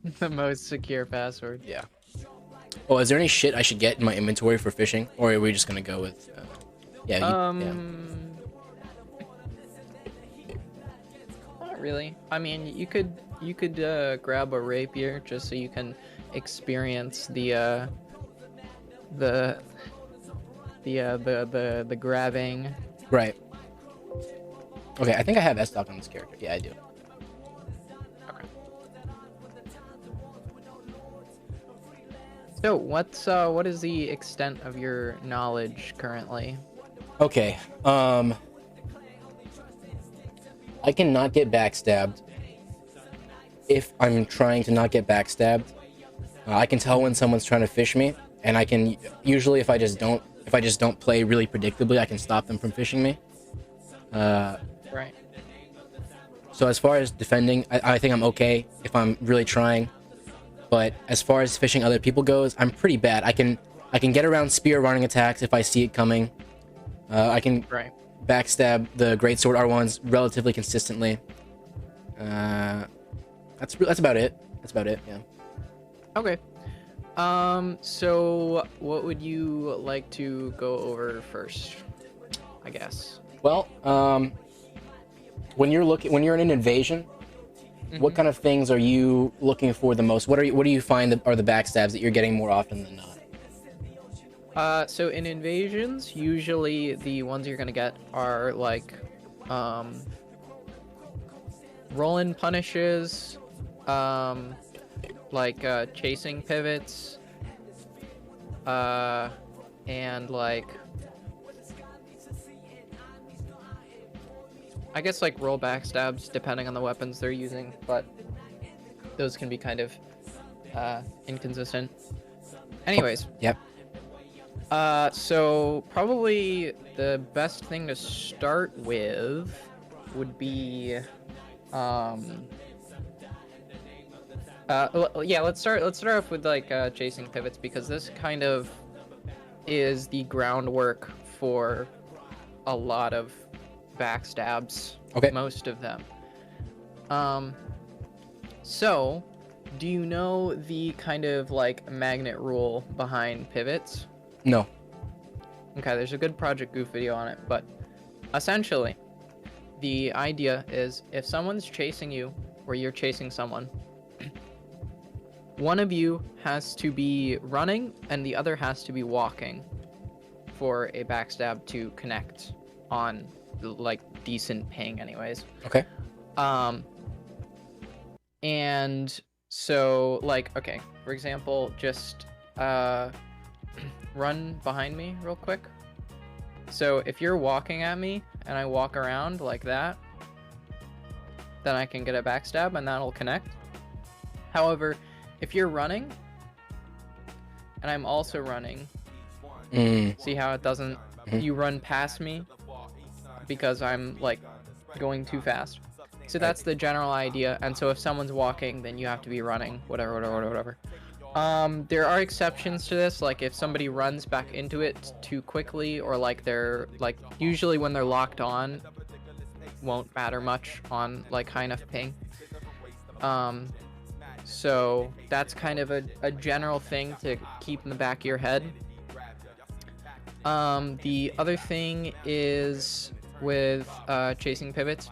The most secure password. Yeah. Oh, is there any shit I should get in my inventory for fishing, or are we just gonna go with? Yeah, yeah. Um, Not really. I mean, you could grab a rapier just so you can experience the the grabbing. Right. Okay, I think I have S stock on this character. Yeah, I do. Okay. So what is the extent of your knowledge currently? Okay. I cannot get backstabbed if I'm trying to not get backstabbed. I can tell when someone's trying to fish me, and I can usually if I just don't play really predictably, I can stop them from fishing me. Right. So as far as defending, I think I'm okay if I'm really trying. But as far as fishing other people goes, I'm pretty bad. I can get around spear running attacks if I see it coming. I can Right. backstab the greatsword R1s relatively consistently. That's about it. That's about it. Yeah. Okay. So what would you like to go over first? I guess. Well, when you're in an invasion, what kind of things are you looking for the most? What do you find that are the backstabs that you're getting more often than not? So in invasions, usually the ones you're gonna get are like, roll-in punishes, chasing pivots, and like, I guess like roll backstabs depending on the weapons they're using, but those can be kind of, inconsistent. Anyways. Yep. So probably the best thing to start with would be, yeah, let's start off with like chasing pivots, because this kind of is the groundwork for a lot of backstabs. Okay. Most of them. So do you know the kind of like magnet rule behind pivots? No. Okay, there's a good Project Goof video on it, but essentially, the idea is if someone's chasing you or you're chasing someone, one of you has to be running and the other has to be walking for a backstab to connect on like decent ping anyways. Okay. And so like, okay, for example, just run behind me real quick. So if you're walking at me and I walk around like that, then I can get a backstab and that'll connect. However, if you're running and I'm also running, see how it doesn't, you run past me because I'm like going too fast. So that's the general idea. And so if someone's walking, then you have to be running, whatever. There are exceptions to this, like if somebody runs back into it too quickly, or like they're like, usually when they're locked on, won't matter much on like high enough ping. So that's kind of a general thing to keep in the back of your head. The other thing is with chasing pivots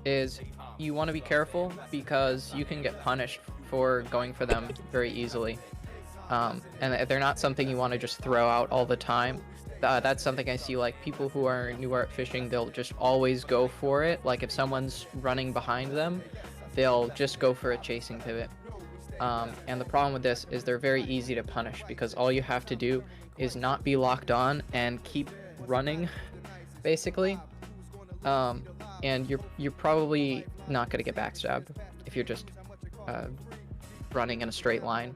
is you want to be careful because you can get punished for going for them very easily. And they're not something you want to just throw out all the time. That's something I see, like people who are newer at fishing, they'll just always go for it. Like if someone's running behind them, they'll just go for a chasing pivot. And the problem with this is they're very easy to punish because all you have to do is not be locked on and keep running, basically. And you're probably not going to get backstabbed if you're just running in a straight line.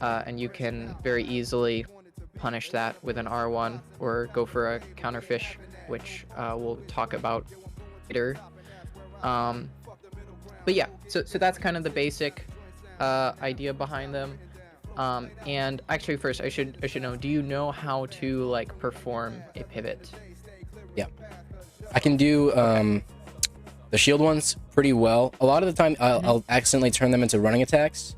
And you can very easily punish that with an R1 or go for a counterfish, which we'll talk about later. But yeah, so that's kind of the basic idea behind them. And actually, first I should know. Do you know how to like perform a pivot? Yeah, I can do the shield ones pretty well. A lot of the time, I'll accidentally turn them into running attacks,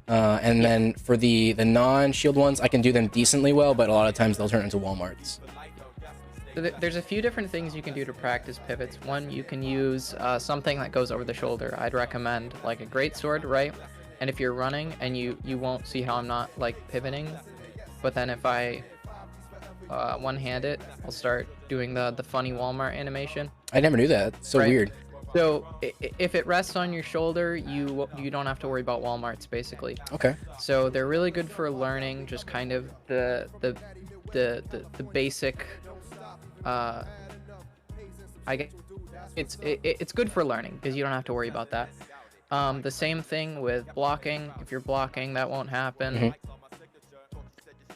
And then for the non-shield ones, I can do them decently well, but a lot of times they'll turn into Walmarts. So there's a few different things you can do to practice pivots. One, you can use something that goes over the shoulder. I'd recommend like a great sword, right? And if you're running, and you won't see how I'm not like pivoting, but then if I one-hand it, I'll start doing the funny Walmart animation. I never knew that. It's so Right. weird. So if it rests on your shoulder, you don't have to worry about Walmarts basically. Okay. So they're really good for learning just kind of the basic. I guess it's good for learning because you don't have to worry about that. The same thing with blocking. If you're blocking, that won't happen.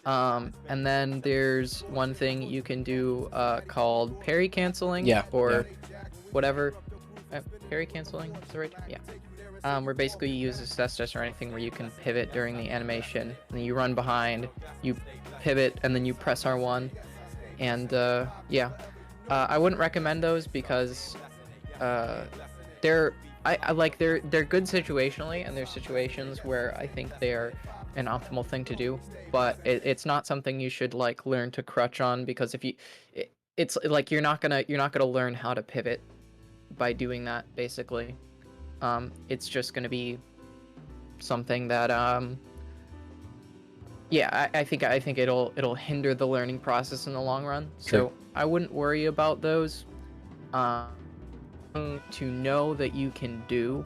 And then there's one thing you can do called parry canceling. Yeah. Or whatever. Parry canceling, is that right? Yeah. Where basically you use a cestus or anything where you can pivot during the animation, and then you run behind, you pivot, and then you press R1, and yeah. I wouldn't recommend those because they're good situationally, and there's situations where I think they're an optimal thing to do, but it's not something you should like learn to crutch on, because if it's like you're not gonna learn how to pivot by doing that basically. It's just gonna be something that yeah, I think it'll hinder the learning process in the long run. Sure. So I wouldn't worry about those. To know that you can do.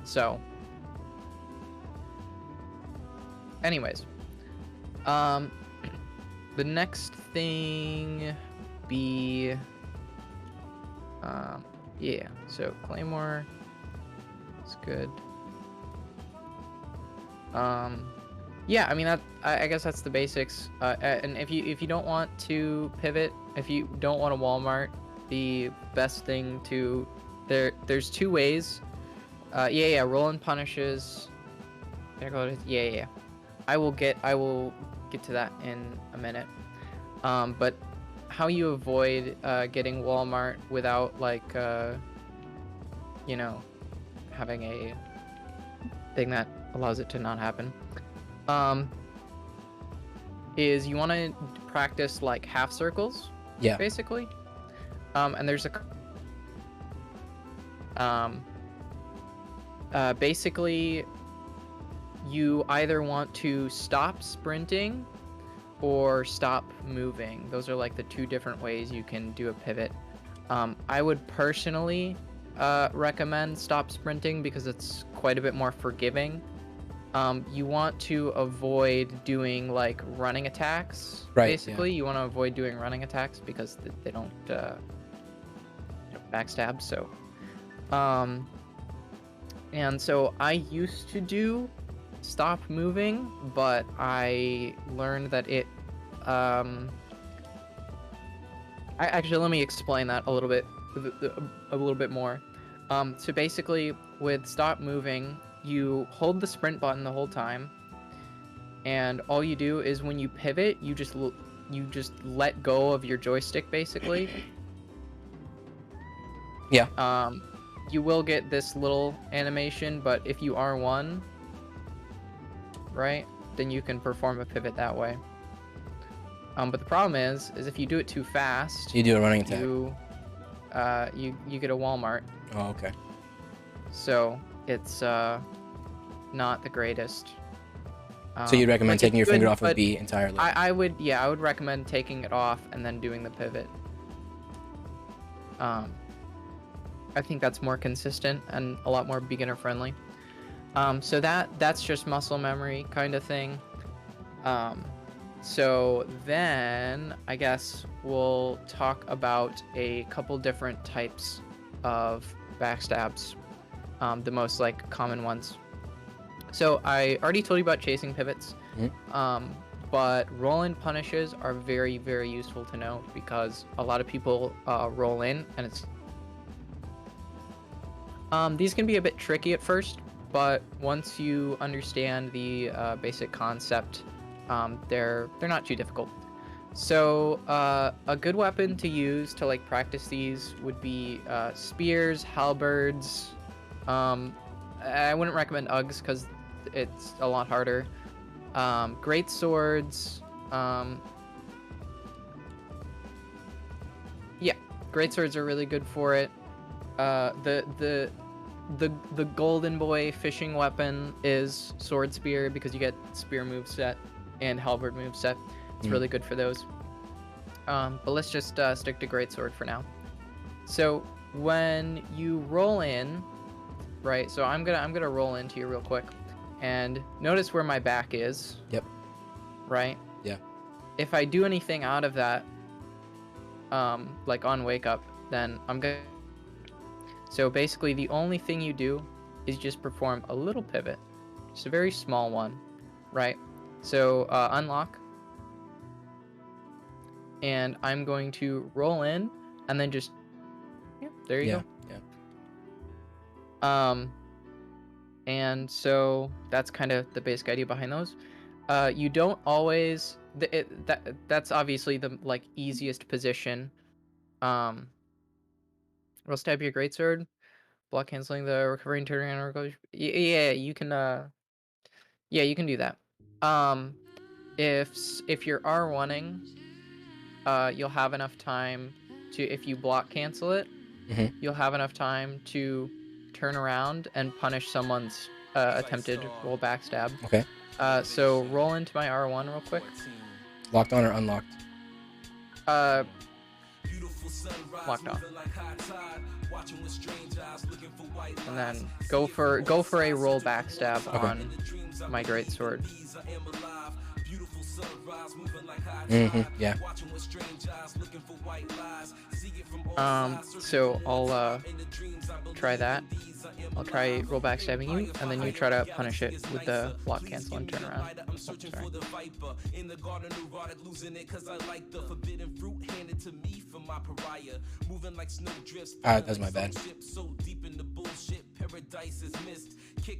So anyways, the next thing be yeah, so Claymore is good. Yeah, I mean I guess that's the basics. And if you don't want to pivot, if you don't want a Walmart, the best thing to there's two ways. Yeah, Roland punishes. Yeah. I will get to that in a minute. But how you avoid getting Walmart without like you know, having a thing that allows it to not happen, is you want to practice like half circles. Yeah. Basically. And there's basically you either want to stop sprinting or stop moving. Those are like the two different ways you can do a pivot. I would personally recommend stop sprinting because it's quite a bit more forgiving. You want to avoid doing like running attacks. Right, Basically, you want to avoid doing running attacks because they don't backstab. So, and so I used to do stop moving, but I learned that it actually, let me explain that a little bit more. So basically with stop moving, you hold the sprint button the whole time, and all you do is when you pivot, you just let go of your joystick basically. Yeah. You will get this little animation, but if you R1, right, then you can perform a pivot that way. But the problem is if you do it too fast, You do a running attack. you get a Walmart. Oh, okay. So it's not the greatest. So you'd recommend like, taking your it's finger good, off of but B entirely? I would recommend taking it off and then doing the pivot. I think that's more consistent and a lot more beginner friendly. So that's just muscle memory kind of thing. So then I guess we'll talk about a couple different types of backstabs, the most like common ones. So I already told you about chasing pivots, but roll-in punishes are very, very useful to know because a lot of people roll in, and it's these can be a bit tricky at first, but once you understand the basic concept, they're not too difficult. So a good weapon to use to like practice these would be spears, halberds. I wouldn't recommend Uggs because it's a lot harder. Great swords. Yeah, great swords are really good for it. The golden boy fishing weapon is sword spear because you get spear moveset and halberd moveset. It's really good for those. But let's just stick to great sword for now. So when you roll in, right? So I'm gonna roll into you real quick, and notice where my back is. Yep. Right. Yeah. If I do anything out of that, like on wake up, then I'm gonna. So basically, the only thing you do is just perform a little pivot, just a very small one, right? So unlock, and I'm going to roll in, and then just, yeah, there you go. Yeah. And so that's kind of the basic idea behind those. You don't always that's obviously the like easiest position. Roll stab your greatsword, block canceling the recovering turning and yeah, you can yeah, you can do that. If you're R1ing, you'll have enough time to, if you block cancel it, you'll have enough time to turn around and punish someone's attempted roll backstab. Okay. So roll into my R1 real quick. Locked on or unlocked? Locked on. And then go for a roll backstab on my greatsword. Yeah. So I'll try that. I'll try roll backstabbing you, and then you try to punish it with the block cancel and turn around. Oh, sorry. That's my bad. I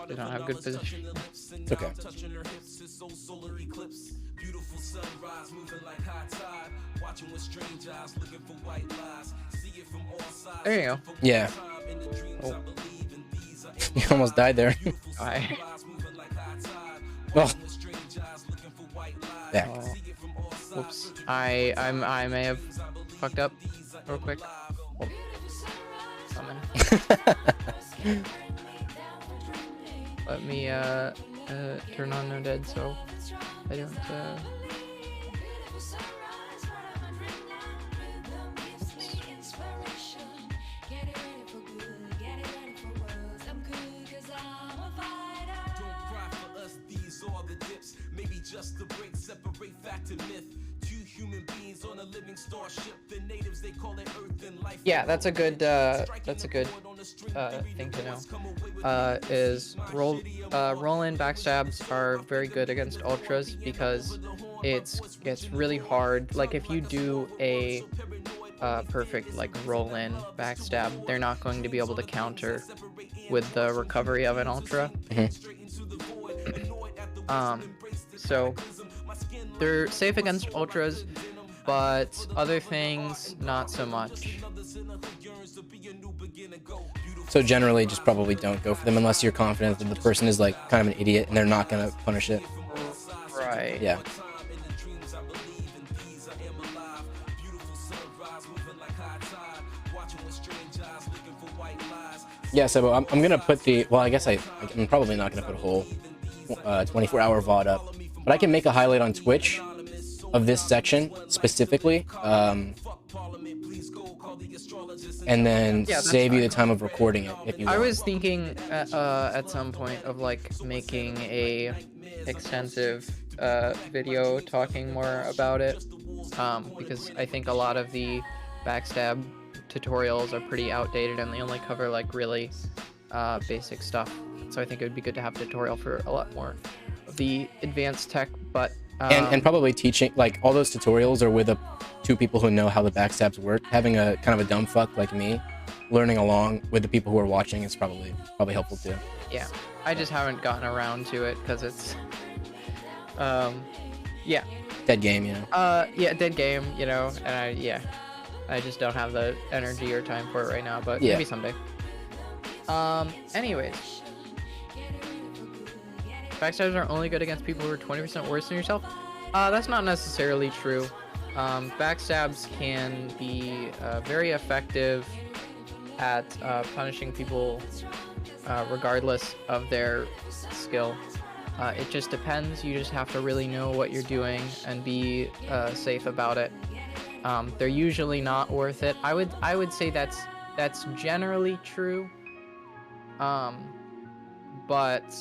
did not have good position. It's okay. Beautiful sunrise moving like high tide, watching with strange eyes looking for white lies, see it from all sides. There you go. Yeah. Oh. You almost died there. I Oh. Back. Whoops. I may have fucked up real quick. Oh. Summon. Let me turn on no dead so I don't just the break separate fact and myth. Two human beings on a living starship. The natives they call it Earth and life. Yeah, that's a good thing to know. Is roll in backstabs are very good against ultras because it's really hard. Like if you do a perfect like roll in backstab, they're not going to be able to counter with the recovery of an ultra. So they're safe against ultras, but other things not so much. So generally just probably don't go for them unless you're confident that the person is like kind of an idiot and they're not gonna punish it. Right. Yeah. Yeah, so I'm gonna put the, well, I guess I'm probably not gonna put a whole 24-hour VOD up, but I can make a highlight on Twitch of this section specifically, and then save you the time of recording it if you want. I was thinking at some point of like making a extensive video talking more about it, because I think a lot of the backstab tutorials are pretty outdated and they only cover like really basic stuff. So I think it would be good to have a tutorial for a lot more of the advanced tech, but and probably teaching, like, all those tutorials are with two people who know how the backstabs work. Having a kind of a dumb fuck like me learning along with the people who are watching is probably helpful too. Yeah, I just haven't gotten around to it because it's yeah, dead game, you know. Yeah, dead game, you know, and I just don't have the energy or time for it right now, but maybe someday. Anyways, backstabs are only good against people who are 20% worse than yourself. That's not necessarily true. Backstabs can be very effective at punishing people regardless of their skill. It just depends. You just have to really know what you're doing and be safe about it. They're usually not worth it. I would say that's generally true. But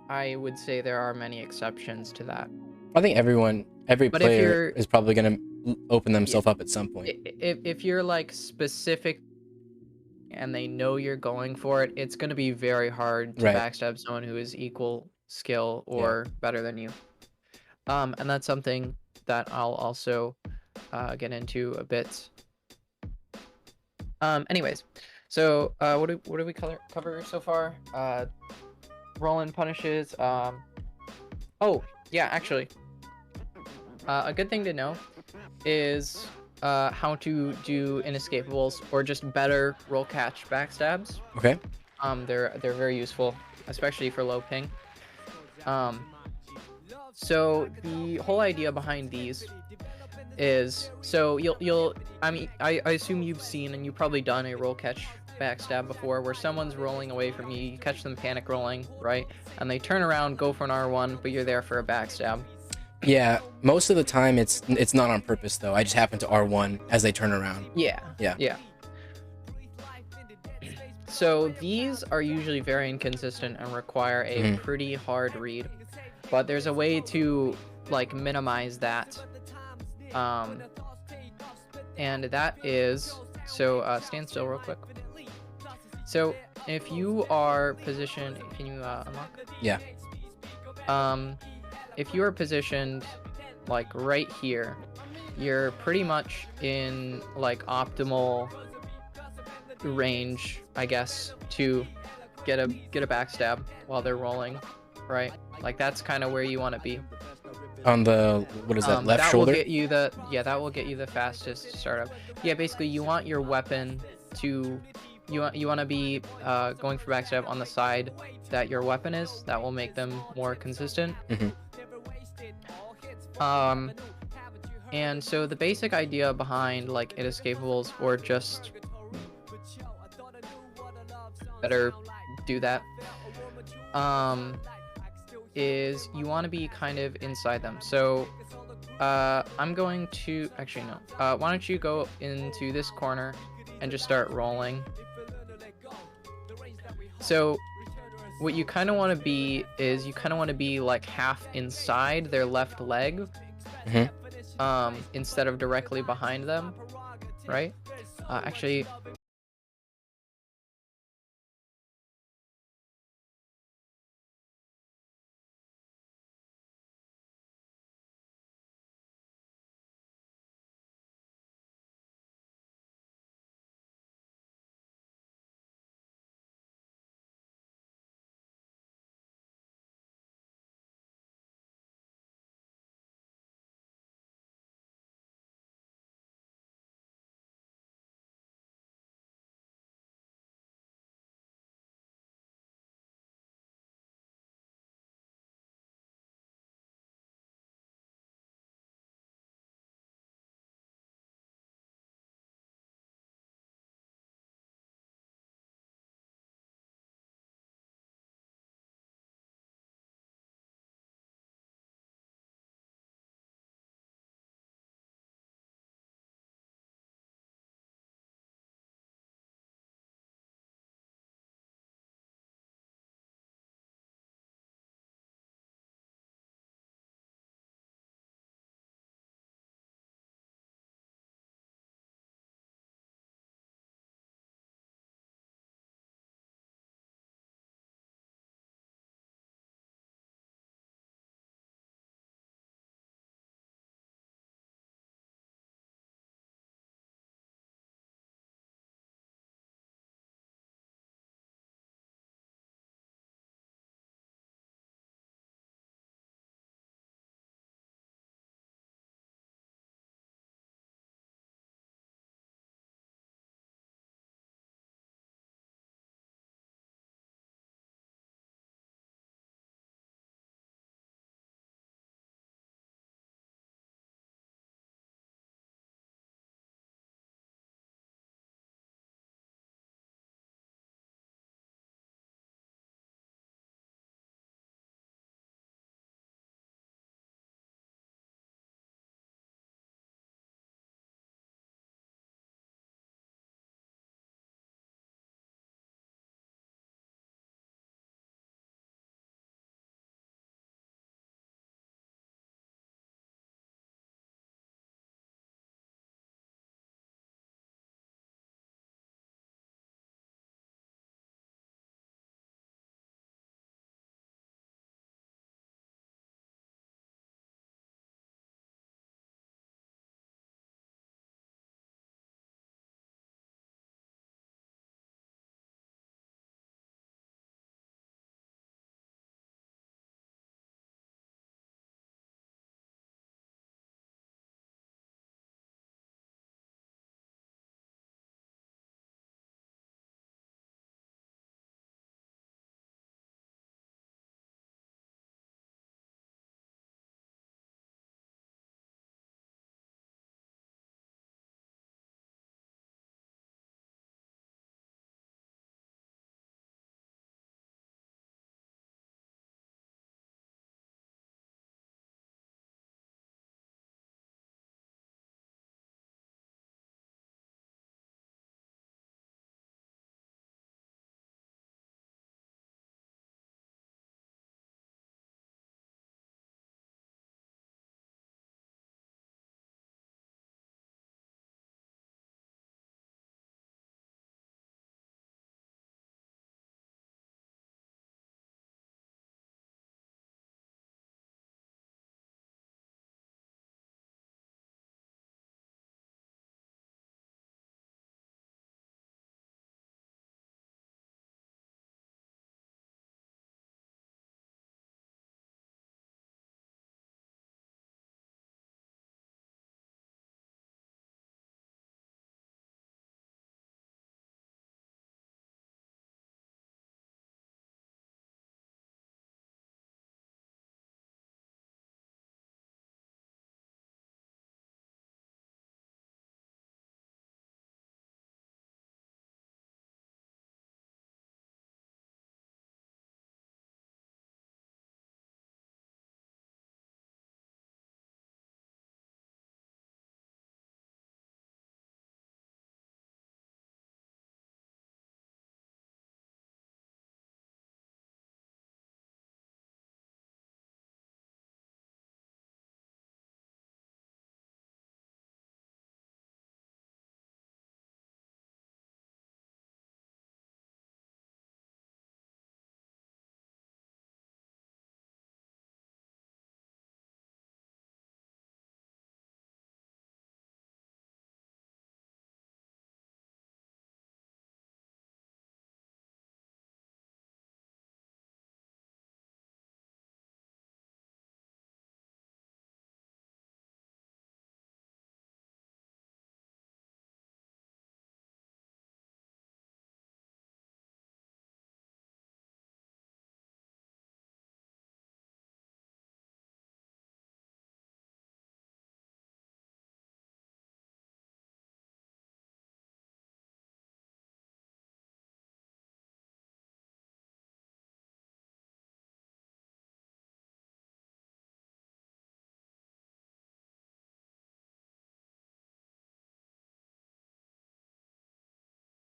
I would say there are many exceptions to that. I think every But if player you're is probably gonna open themselves up at some point. if you're like specific and they know you're going for it, it's going to be very hard to Right. backstab someone who is equal skill Yeah. or better than you. And that's something that I'll also get into a bit. Anyways, so what do we cover so far? Roll-in punishes. Oh yeah, actually, a good thing to know is how to do inescapables or just better roll catch backstabs. Okay. They're very useful, especially for low ping. So the whole idea behind these is, so I mean, I assume you've seen and you've probably done a roll catch backstab before where someone's rolling away from you, you catch them panic rolling, right? And they turn around, go for an R1, but you're there for a backstab. Yeah, most of the time it's not on purpose though. I just happen to R1 as they turn around. Yeah. Yeah. Yeah. So these are usually very inconsistent and require a pretty hard read, but there's a way to like minimize that. And that is, so stand still real quick. So if you are positioned, can you unlock? Yeah. If you are positioned like right here, you're pretty much in like optimal range, I guess, to get a backstab while they're rolling, right? Like that's kind of where you want to be. On the, what is that, left that shoulder? Will get you that will get you the fastest startup. Yeah, basically you want your weapon to, you want to be going for backstab on the side that your weapon is. That will make them more consistent. And so the basic idea behind like inescapables, or just better do that, is you want to be kind of inside them. So I'm going to, actually no, why don't you go into this corner and just start rolling. So what you kind of want to be is, you kind of want to be like half inside their left leg, instead of directly behind them, right? Actually,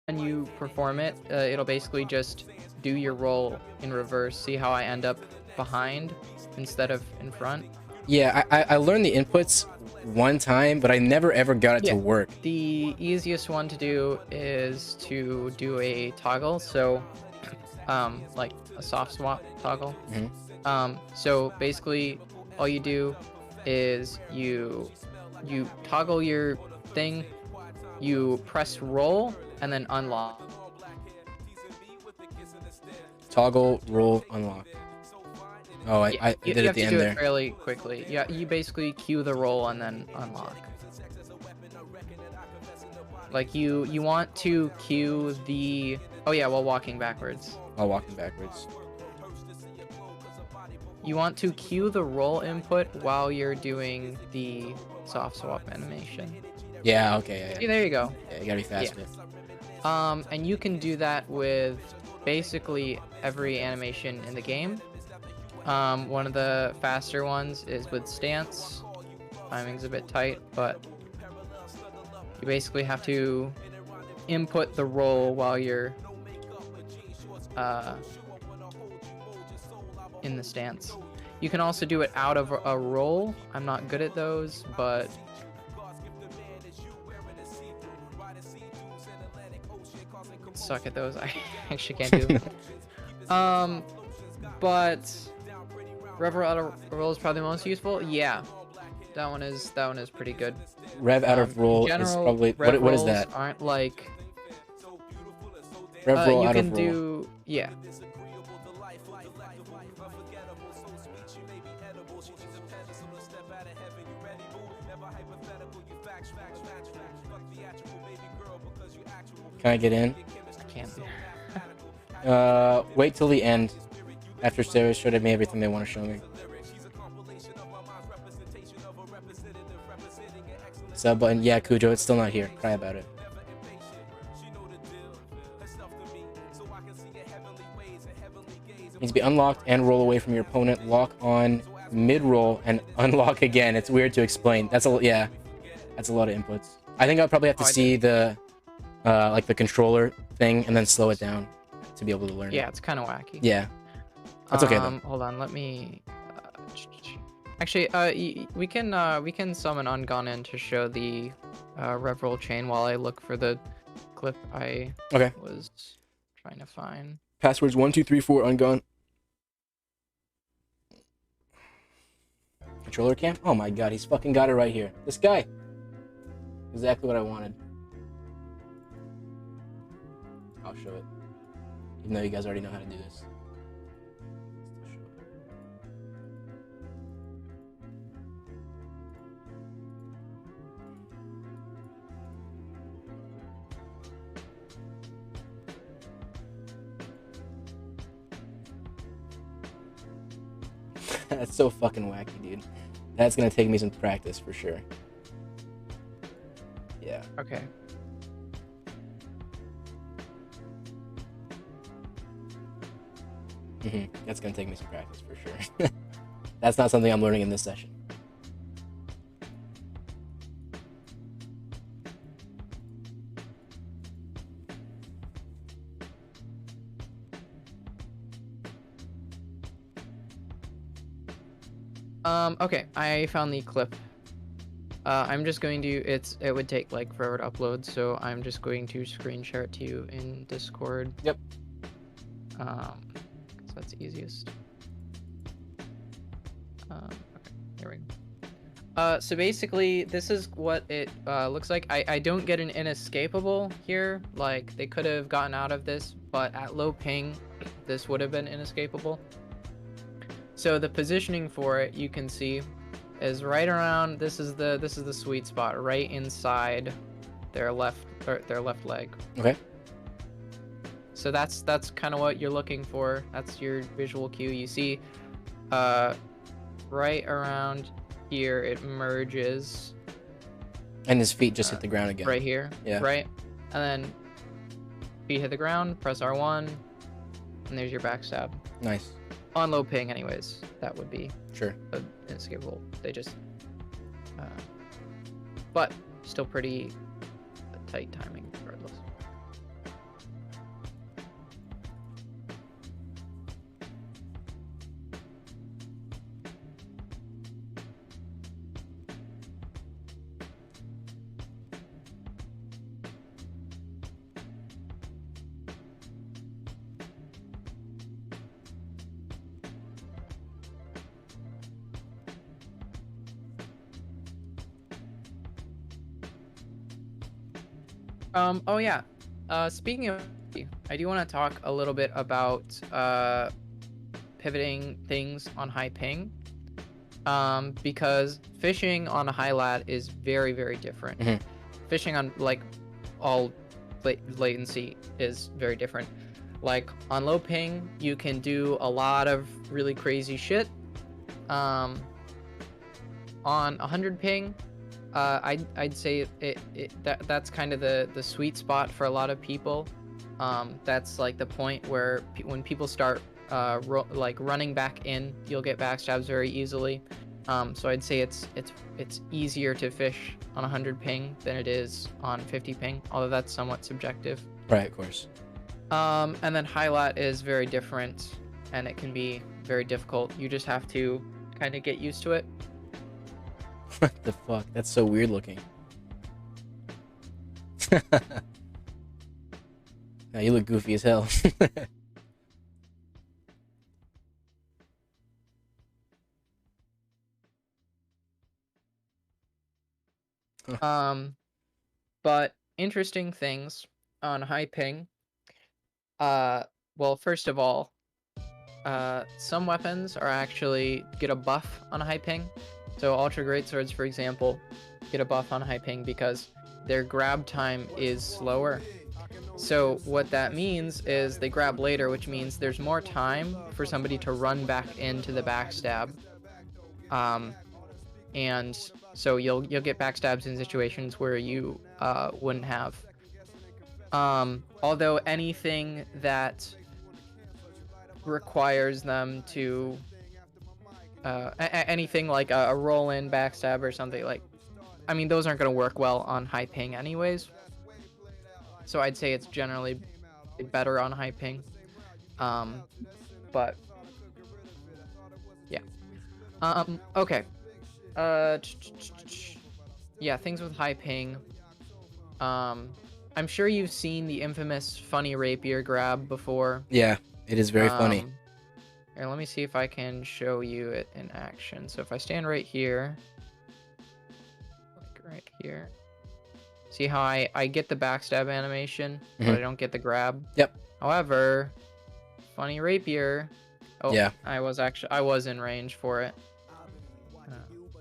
when you perform it, it'll basically just do your roll in reverse. See how I end up behind instead of in front? Yeah, I learned the inputs one time, but I never ever got it to work. The easiest one to do is to do a toggle. So, like a soft swap toggle. So basically, all you do is you toggle your thing, you press roll, and then unlock. Toggle, roll, unlock. Oh, I did it at the end there. You have to do it fairly quickly. Yeah, you basically cue the roll and then unlock. Like you want to cue the... Oh yeah, while walking backwards. While walking backwards. You want to cue the roll input while you're doing the soft swap animation. Yeah, okay. Yeah. See, there you go. Yeah, you gotta be faster. Yeah. And you can do that with basically every animation in the game. One of the faster ones is with stance. Timing's a bit tight, but you basically have to input the roll while you're in the stance. You can also do it out of a roll. I'm not good at those, but suck at those. I actually can't do them. But rev out of roll is probably the most useful. Yeah, that one is pretty good. Rev out of roll is probably what is that? Aren't like rev roll you out can of roll. do yeah. Can I get in? I can't. Wait till the end. After Sarah showed me everything they want to show me. Sub button. Yeah, Cujo, it's still not here. Cry about it. Needs to be unlocked and roll away from your opponent. Lock on mid-roll and unlock again. It's weird to explain. That's a lot of inputs. I think I'll probably have to see the like the controller thing and then slow it down to be able to learn. Yeah, it's kind of wacky. Yeah, that's okay though. Hold on, let me. Actually, we can summon Ungone in to show the rev roll chain while I look for the clip I was trying to find. Passwords 1234 Ungone. Controller cam? Oh my god, he's fucking got it right here. This guy. Exactly what I wanted. I'll show it. Even though you guys already know how to do this. That's so fucking wacky, dude. That's gonna take me some practice for sure. Yeah. Okay. That's gonna take me some practice for sure. That's not something I'm learning in this session. Okay, I found the clip. I'm just going to, it would take like forever to upload, so I'm just going to screen share it to you in Discord. Yep. So that's easiest. Okay, here we go. So basically, this is what it looks like. I don't get an inescapable here. Like, they could have gotten out of this, but at low ping, this would have been inescapable. So the positioning for it, you can see, is right around. This is the sweet spot, right inside their left leg. Okay. So that's kind of what you're looking for. That's your visual cue. You see, right around here it merges. And his feet just hit the ground again. Right here. Yeah. Right, and then feet hit the ground. Press R1, and there's your backstab. Nice. On low ping, anyways, that would be sure inescapable. They just, but still pretty tight timing regardless. Oh yeah. Speaking of, I do want to talk a little bit about pivoting things on high ping. Because fishing on a high lat is very, very different. Mhm. Fishing on like all latency is very different. Like on low ping, you can do a lot of really crazy shit. On 100 ping, I'd say that's kind of the sweet spot for a lot of people. That's like the point where when people start like running back in, you'll get backstabs very easily. So I'd say it's easier to fish on 100 ping than it is on 50 ping, although that's somewhat subjective. Right, of course. And then high lat is very different, and it can be very difficult. You just have to kind of get used to it. What the fuck? That's so weird looking. Yeah, you look goofy as hell. But interesting things on high ping. Well, first of all, some weapons are actually get a buff on high ping. So ultra great swords, for example, get a buff on high ping because their grab time is slower. So what that means is they grab later, which means there's more time for somebody to run back into the backstab. And so you'll get backstabs in situations where you wouldn't have. Although anything that requires them to anything like a roll-in backstab or something, like, I mean, those aren't going to work well on high ping anyways. So I'd say it's generally better on high ping. But yeah. Okay. Yeah, things with high ping. I'm sure you've seen the infamous funny rapier grab before. Yeah, it is very funny. Here, let me see if I can show you it in action. So if I stand right here, like right here, see how I get the backstab animation, but I don't get the grab? Yep. However, funny rapier. Oh, yeah. I was in range for it.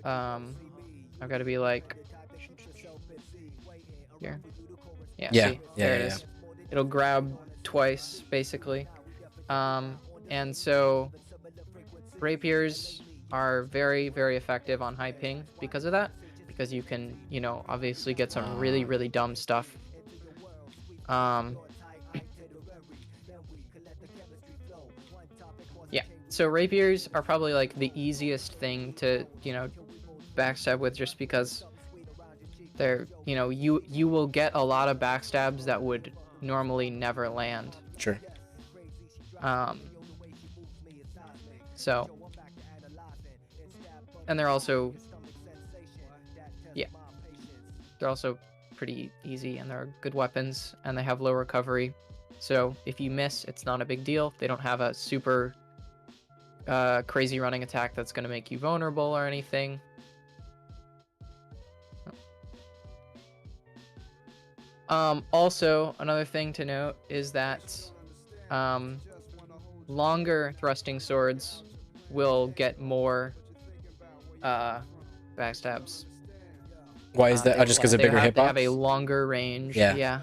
I've got to be like here. Yeah. See, there it is. It'll grab twice, basically. And so rapiers are very, very effective on high ping because of that. Because you can, you know, obviously get some really, really dumb stuff. Yeah. So rapiers are probably like the easiest thing to, you know, backstab with, just because they're, you know, you will get a lot of backstabs that would normally never land. Sure. So, and they're also, yeah, they're also pretty easy, and they're good weapons, and they have low recovery. So if you miss, it's not a big deal. They don't have a super crazy running attack that's going to make you vulnerable or anything. Also, another thing to note is that longer thrusting swords will get more backstabs. Why is that? Just because of bigger hitbox? They have a longer range. Yeah.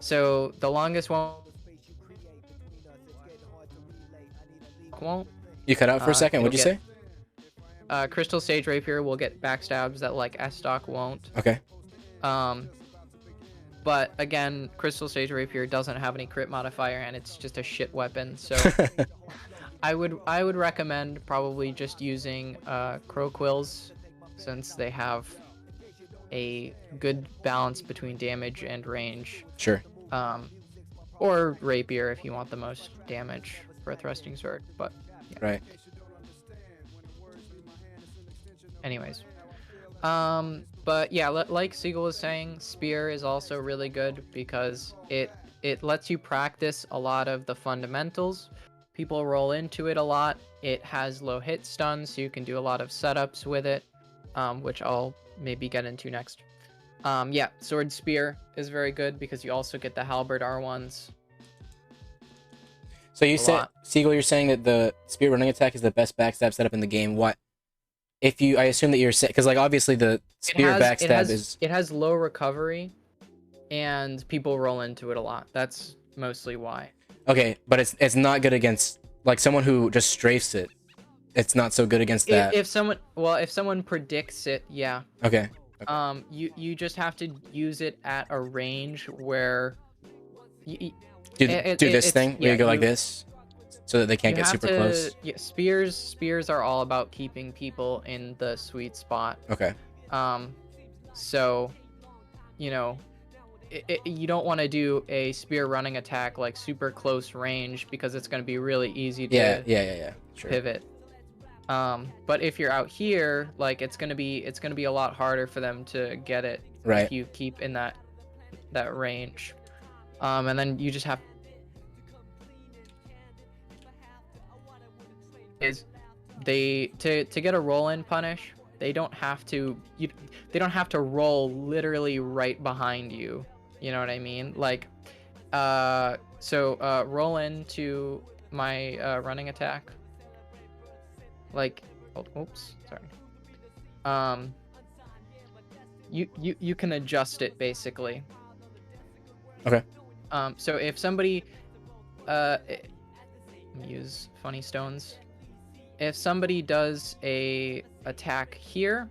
So the longest one won't. You cut out for a second. What'd you say? Crystal Sage Rapier will get backstabs that like S-Stock won't. Okay. But again, Crystal Sage Rapier doesn't have any crit modifier, and it's just a shit weapon. So I would recommend probably just using Crow Quills, since they have a good balance between damage and range. Sure. Or Rapier if you want the most damage for a thrusting sword. But yeah. Right. Anyways. But yeah, like Siegel was saying, Spear is also really good because it lets you practice a lot of the fundamentals. People roll into it a lot. It has low hit stun, so you can do a lot of setups with it, which I'll maybe get into next. Yeah, sword spear is very good because you also get the halberd R1s So you a said, lot. Siegel, you're saying that the spear running attack is the best backstab setup in the game. What? If you, I assume that you're saying, because like obviously the spear backstab is It has low recovery, and people roll into it a lot. That's mostly why. okay, but it's not good against like someone who just strafes it. It's not so good against that. If someone predicts it, yeah. Okay. Okay. You just have to use it at a range where Do this it's thing where yeah you go like this, so that they can't you get have super to close. yeah, spears are all about keeping people in the sweet spot. Okay. So you know you don't want to do a spear running attack like super close range because it's going to be really easy to Yeah. Sure. pivot. But if you're out here, like it's gonna be a lot harder for them to get it Right. if you keep in that range. And then you just have is to get a roll in punish. They don't have to they don't have to roll literally right behind you. You know what I mean? Like roll into my running attack. Like oops, sorry. You can adjust it basically. Okay. So if somebody use funny stones. If somebody does a attack here,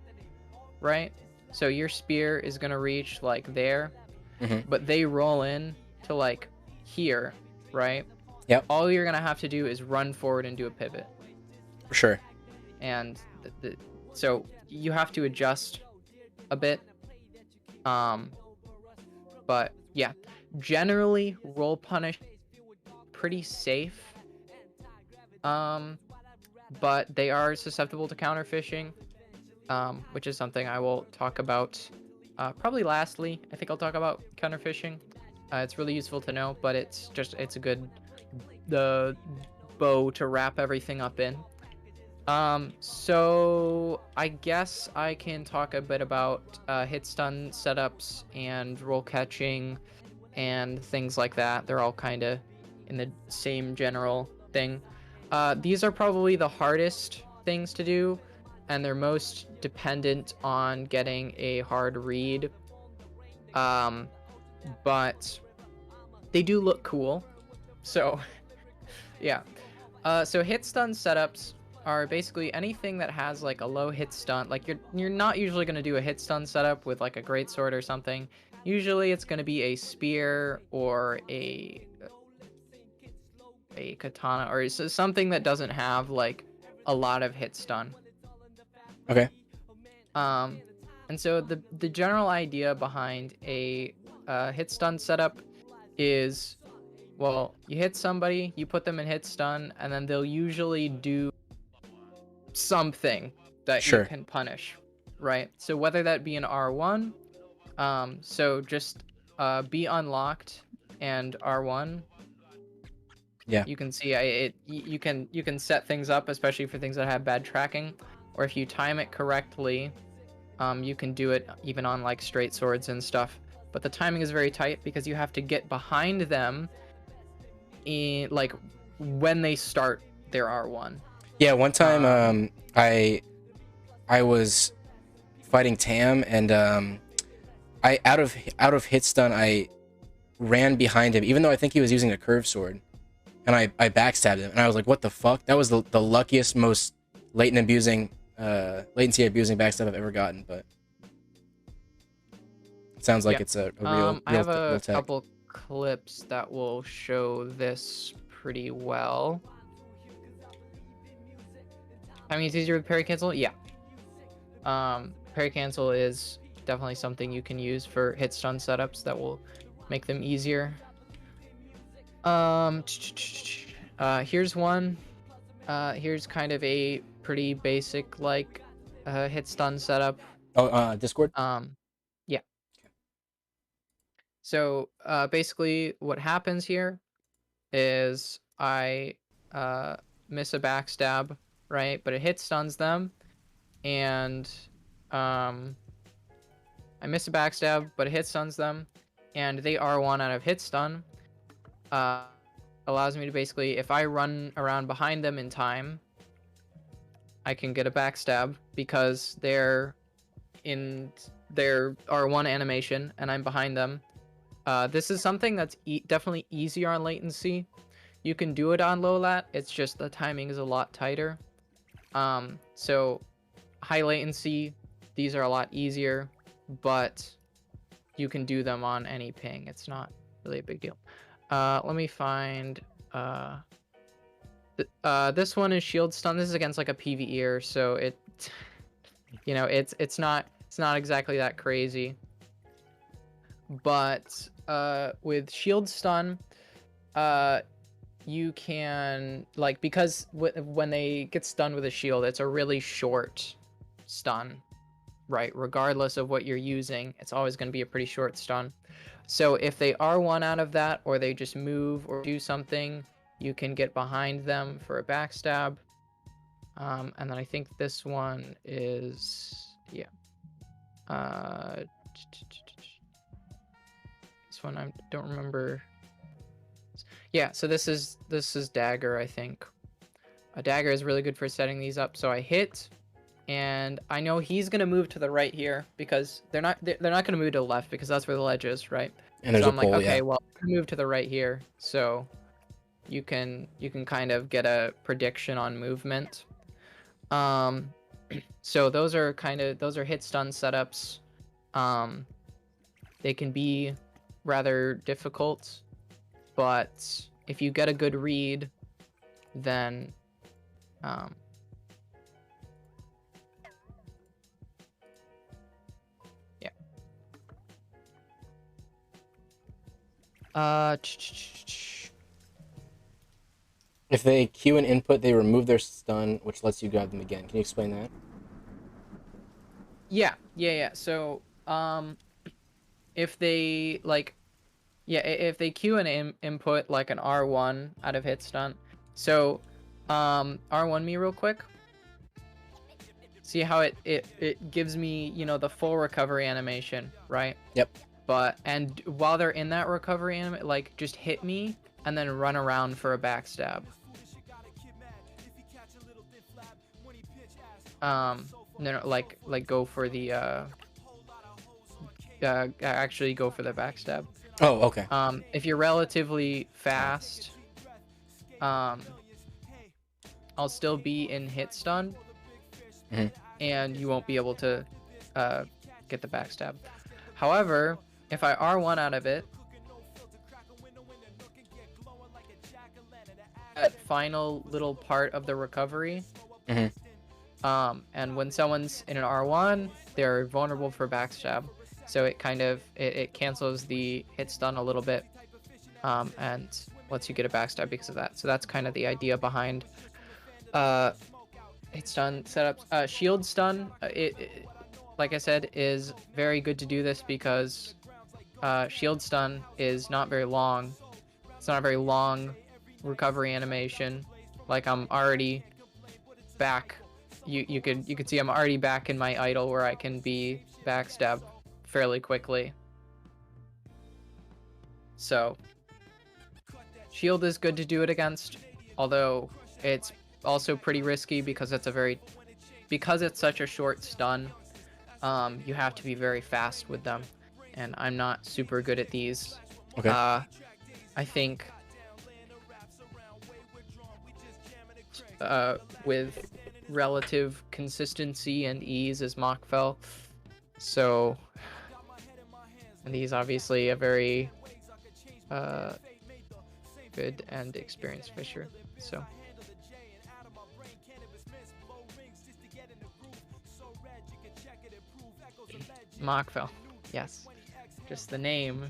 right? So your spear is gonna reach like there, but they roll in to like here, right? Yep. All you're gonna have to do is run forward and do a pivot. For sure. And so you have to adjust a bit. But yeah, generally roll punish pretty safe. But they are susceptible to counterfishing, which is something I will talk about. Probably lastly, I think I'll talk about counterfishing. It's really useful to know, but it's a good the bow to wrap everything up in. So I guess I can talk a bit about hit stun setups and roll catching and things like that. They're all kind of in the same general thing. These are probably the hardest things to do, and they're most dependent on getting a hard read. But they do look cool. So, yeah. So hit stun setups are basically anything that has like a low hit stun. Like you're not usually going to do a hit stun setup with like a greatsword or something. Usually it's going to be a spear or a katana or something that doesn't have like a lot of hit stun. Okay. And so the general idea behind a hit stun setup is, well, you hit somebody, you put them in hit stun, and then they'll usually do something that you can punish, right? So whether that be an R1, so just be unlocked and R1. Yeah. You can see you can set things up, especially for things that have bad tracking, or if you time it correctly, you can do it even on like straight swords and stuff. But the timing is very tight because you have to get behind them in like when they start their R1. Yeah, one time I was fighting Tam, and I out of hit stun I ran behind him, even though I think he was using a curved sword, and I backstabbed him, and I was like, what the fuck? That was the luckiest, most latency abusing backstab I've ever gotten. But it sounds like it's a real I have a real tech. couple clips that will show this pretty well. I mean, it's easier with parry cancel. Yeah. Parry cancel is definitely something you can use for hit stun setups that will make them easier. Here's one. Here's kind of a pretty basic like hit stun setup. Oh, Discord. Yeah. So basically, what happens here is I miss a backstab, right? But it hit stuns them, and I miss a backstab, but it hit stuns them, and they are one out of hit stun. Allows me to basically, if I run around behind them in time, I can get a backstab because they're in their R1 animation and I'm behind them. This is something that's definitely easier on latency. You can do it on low lat, it's just the timing is a lot tighter. So high latency, these are a lot easier, but you can do them on any ping. It's not really a big deal. Let me find this one is shield stun. This is against like a PvEer, so it you know, it's not exactly that crazy. But with shield stun, you can, like, because when they get stunned with a shield, it's a really short stun, right? Regardless of what you're using, it's always going to be a pretty short stun. So if they are one out of that, or they just move or do something, you can get behind them for a backstab. And then I think this one is, yeah. This one I don't remember. Yeah, so this is dagger, I think. A dagger is really good for setting these up. So I hit, and I know he's gonna move to the right here because they're not gonna move to the left because that's where the ledge is, right? And there's so a I'm pole, like, okay, yeah. well, move to the right here, so you can kind of get a prediction on movement. So those are hit stun setups. They can be rather difficult, but if you get a good read, then yeah. If they Q an input, they remove their stun, which lets you grab them again. Can you explain that? Yeah. So, if they if they Q an input like an R1 out of hit stun, so, R1 me real quick. See how it gives me, you know, the full recovery animation, right? Yep. And while they're in that recovery animation, like, just hit me and then run around for a backstab. No, like go for the actually go for the backstab. Oh, okay. If you're relatively fast, I'll still be in hit stun, and you won't be able to get the backstab. However, if I R1 out of it, that final little part of the recovery, and when someone's in an R1, they're vulnerable for backstab. So it kind of it cancels the hit stun a little bit, and lets you get a backstab because of that. So that's kind of the idea behind hit stun setups. Shield stun, like I said, is very good to do this because shield stun is not very long. It's not a very long recovery animation. Like, I'm already back. You could see I'm already back in my idle where I can be backstabbed fairly quickly. So shield is good to do it against, although it's also pretty risky because it's such a short stun. You have to be very fast with them, and I'm not super good at these. Okay. I think with relative consistency and ease is Mockfell. So, and he's obviously a very good and experienced fisher. So, Mockfell, yes, just the name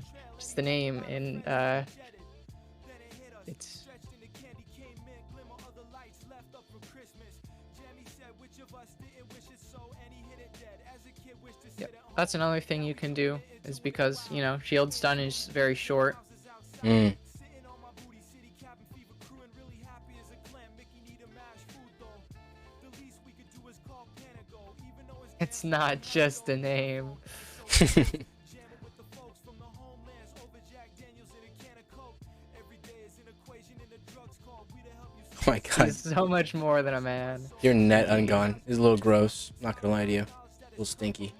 in it's. Yep. That's another thing you can do, is because, you know, shield stun is very short. It's not just a name. Oh my god. He's so much more than a man. Your net ungone is a little gross. Not gonna lie to you. A little stinky.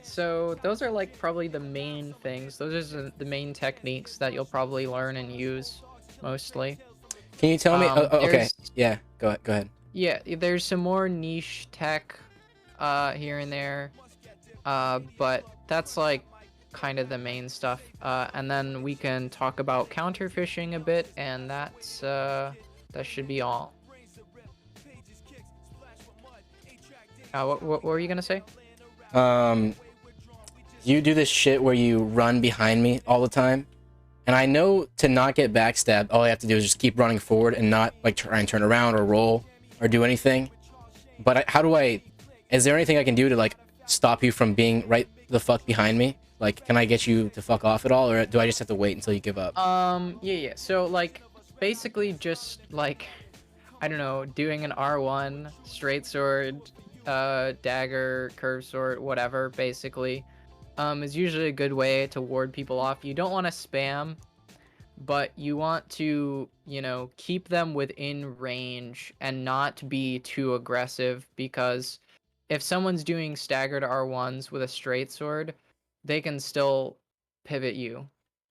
So those are like probably the main things. Those are the main techniques that you'll probably learn and use mostly. Can you tell me? Okay. Yeah. Go ahead. Yeah, there's some more niche tech, here and there, but that's like kind of the main stuff. And then we can talk about counterfishing a bit, and that's that should be all. What were you gonna say? You do this shit where you run behind me all the time, and I know to not get backstabbed, all I have to do is just keep running forward and not like try and turn around or roll or do anything. But how do I? Is there anything I can do to like stop you from being right the fuck behind me? Like, can I get you to fuck off at all, or do I just have to wait until you give up? Yeah. So like, basically just like, I don't know, doing an R1 straight sword, dagger, curved sword, whatever, basically, is usually a good way to ward people off. You don't want to spam, but you want to, you know, keep them within range and not be too aggressive, because if someone's doing staggered R1s with a straight sword, they can still pivot you.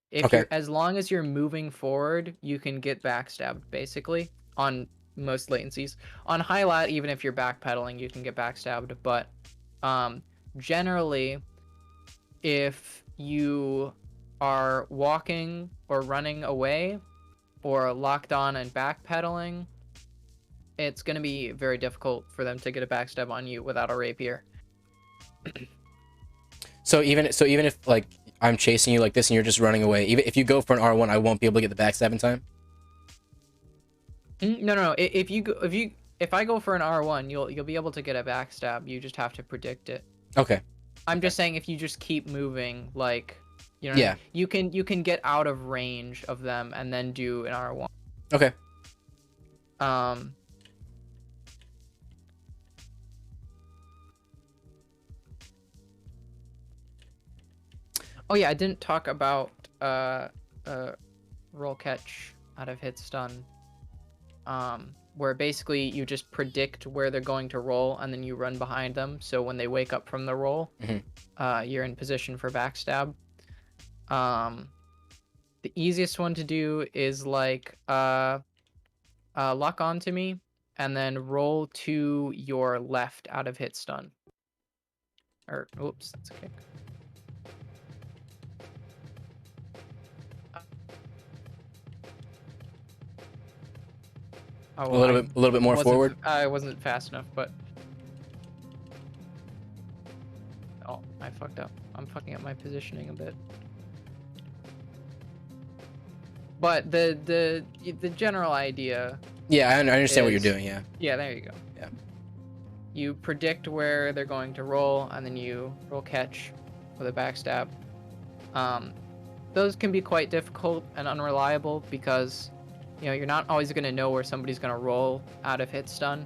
If Okay. you're, as long as you're moving forward, you can get backstabbed basically on most latencies. On high lat, even if you're backpedaling, you can get backstabbed, but generally, if you are walking or running away or locked on and backpedaling, it's going to be very difficult for them to get a backstab on you without a rapier. So even if like I'm chasing you like this and you're just running away, even if you go for an R1, I won't be able to get the backstab in time. No. If I go for an R1, you'll be able to get a backstab. You just have to predict it. Okay. I'm just saying, if you just keep moving, like, you know, yeah, you can get out of range of them and then do an R1. Okay. Oh yeah, I didn't talk about roll catch out of hit stun. Where basically you just predict where they're going to roll and then you run behind them. So when they wake up from the roll, you're in position for backstab. The easiest one to do is like lock onto me and then roll to your left out of hit stun. Or oops, that's a kick. Oh, a little bit more forward. I wasn't fast enough, but oh, I fucked up. I'm fucking up my positioning a bit. But the general idea. Yeah, I understand what you're doing. Yeah. Yeah, there you go. Yeah. You predict where they're going to roll, and then you roll catch with a backstab. Those can be quite difficult and unreliable because, you know, you're not always going to know where somebody's going to roll out of hit stun.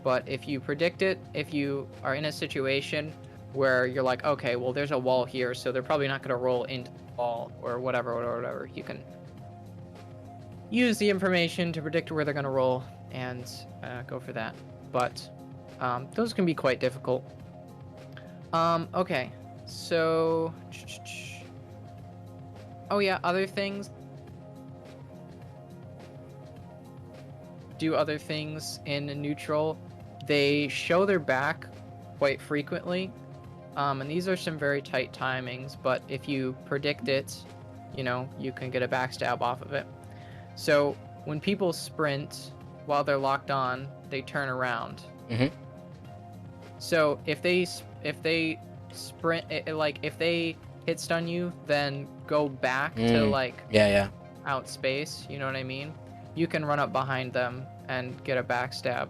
But if you predict it, if you are in a situation where you're like, okay, well, there's a wall here, so they're probably not going to roll into the wall or whatever, you can use the information to predict where they're going to roll and go for that. But those can be quite difficult. Okay, so... Oh yeah, other things. Do other things in neutral. They show their back quite frequently. And these are some very tight timings, but if you predict it, you know, you can get a backstab off of it. So when people sprint while they're locked on, they turn around. So if they sprint, like if they hit stun you, then go back to like outspace, you know what I mean? You can run up behind them and get a backstab.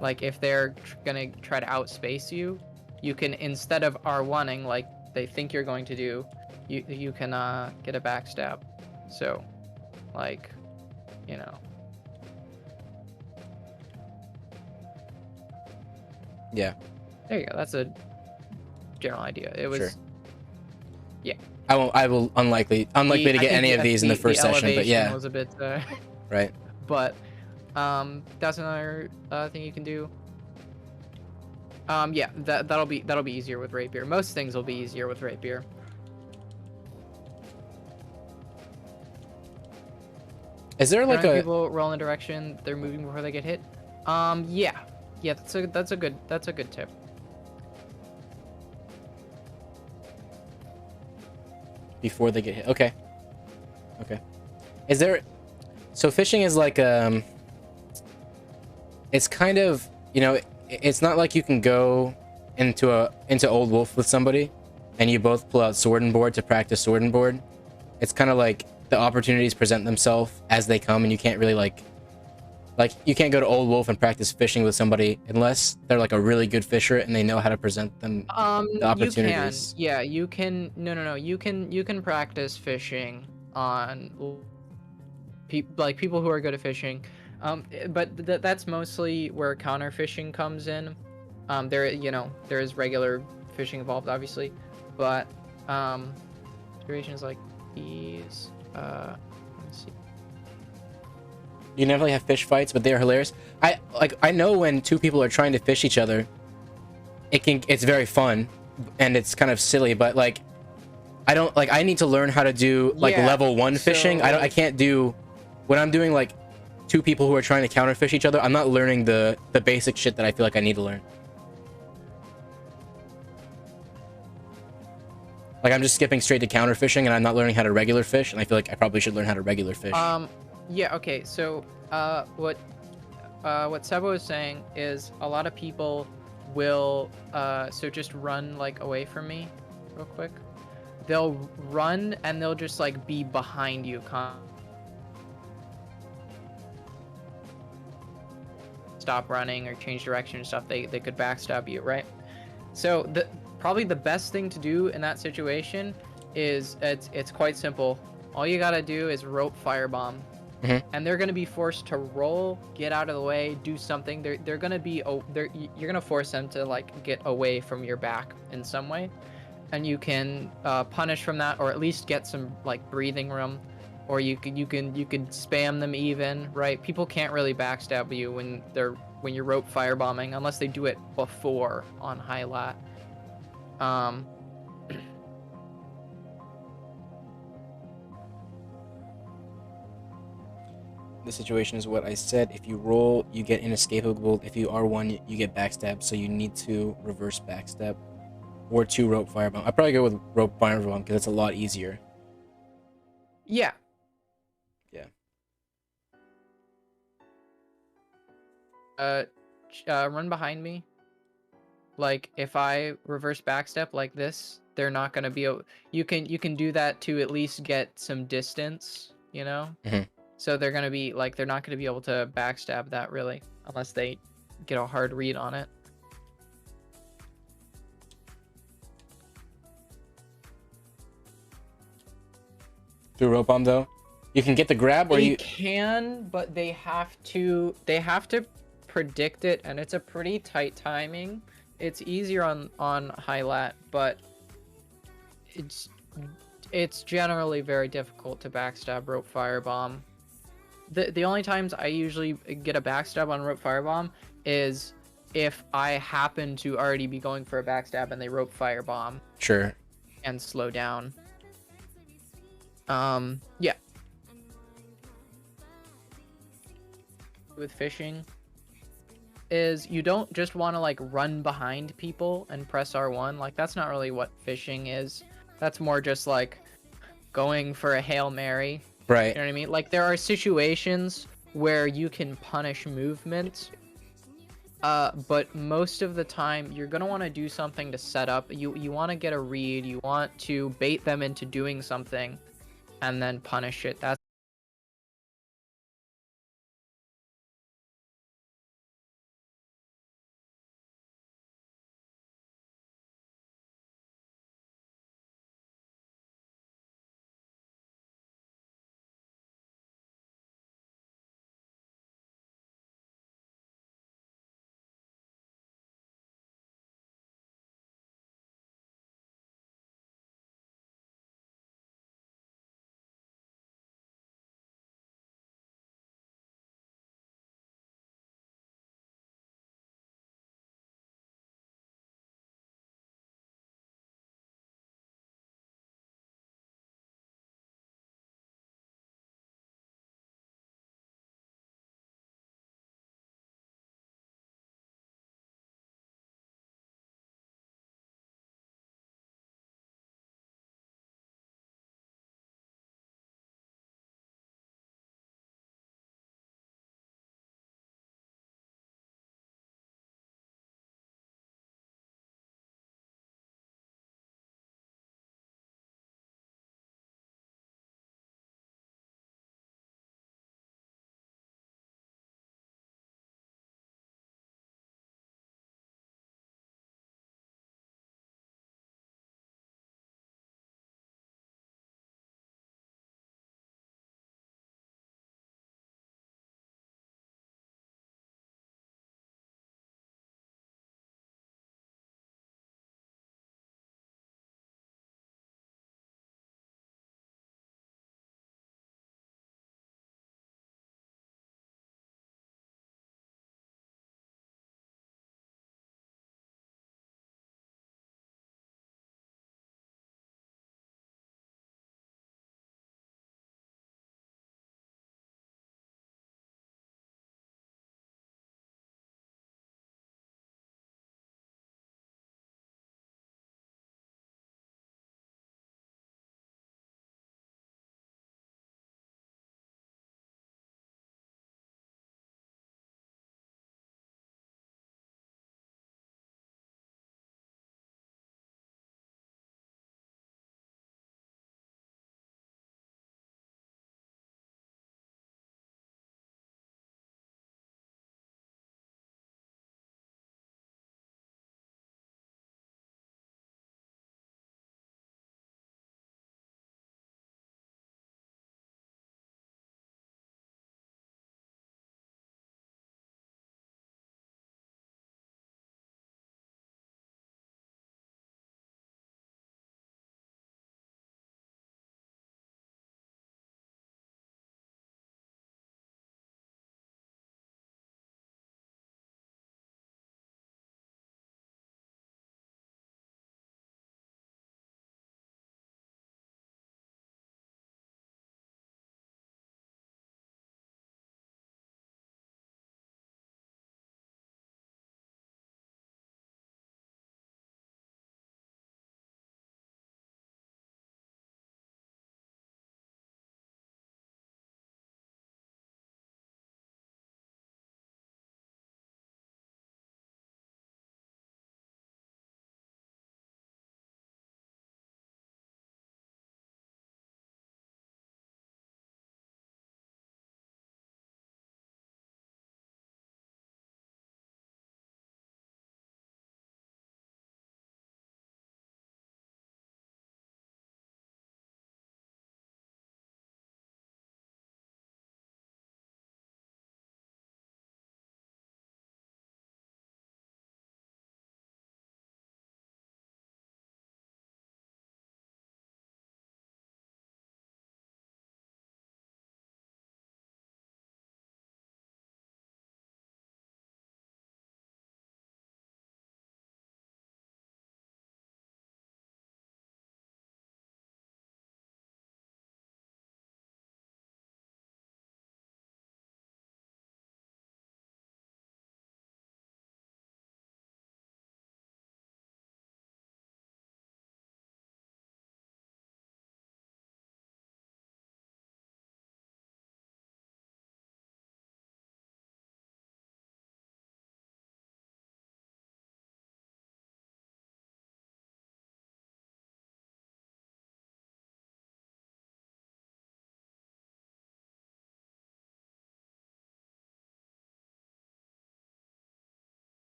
Like if they're gonna try to outspace you, you can, instead of R1ing like they think you're going to do, you can get a backstab. So like, you know. Yeah. There you go. That's a general idea. It was, Sure. yeah. I will unlikely to get any of these in the first session, but yeah. Was a bit, Right. But that's another thing you can do. Yeah, that'll be easier with rapier. Most things will be easier with rapier. Is there like a people roll in direction they're moving before they get hit? Yeah, that's a good tip. Before they get hit? Okay. Okay. Is there? So fishing is like it's kind of, you know, it's not like you can go into Old Wolf with somebody, and you both pull out sword and board to practice sword and board. It's kind of like the opportunities present themselves as they come, and you can't really like you can't go to Old Wolf and practice fishing with somebody unless they're like a really good fisher and they know how to present them the opportunities. You can. Yeah, you can. No. You can practice fishing on people who are good at fishing. But that's mostly where counter fishing comes in. There is regular fishing involved, obviously, but situations like these. Let's see. You never have fish fights, but they're hilarious. I know when two people are trying to fish each other, it's very fun, and it's kind of silly. But like, I need to learn how to do like level 1 fishing. I can't do when I'm doing like two people who are trying to counterfish each other. I'm not learning the basic shit that I feel like I need to learn. Like I'm just skipping straight to counterfishing, and I'm not learning how to regular fish. And I feel like I probably should learn how to regular fish. Yeah, okay, so what Sebo is saying is a lot of people will so just run like away from me real quick. They'll run and they'll just like be behind you. Stop running or change direction and stuff. They could backstab you, right? So probably the best thing to do in that situation is it's quite simple. All you gotta do is rope firebomb. And they're gonna be forced to roll, get out of the way, do something. They're gonna be you're gonna force them to like get away from your back in some way, and you can punish from that, or at least get some like breathing room, or you could spam them even, right? People can't really backstab you when you're rope firebombing unless they do it before on high lat. The situation is what I said. If you roll, you get inescapable. If you R1, you get backstab. So you need to reverse backstab or 2 rope firebomb. I'd probably go with rope firebomb because it's a lot easier. Yeah. Run behind me. Like if I reverse backstep like this, they're not gonna be. You can do that to at least get some distance, you know. So they're gonna be like they're not gonna be able to backstab that really unless they get a hard read on it. Through rope bomb though, you can get the grab, or you can, but they have to predict it, and it's a pretty tight timing. It's easier on high lat, but it's generally very difficult to backstab rope firebomb. The only times I usually get a backstab on rope firebomb is if I happen to already be going for a backstab and they rope firebomb. Sure. And slow down. Yeah. With fishing is you don't just want to like run behind people and press R1. Like that's not really what fishing is. That's more just like going for a Hail Mary. Right. You know what I mean? Like there are situations where you can punish movement. But most of the time you're going to want to do something to set up. You want to get a read. You want to bait them into doing something and then punish it. That's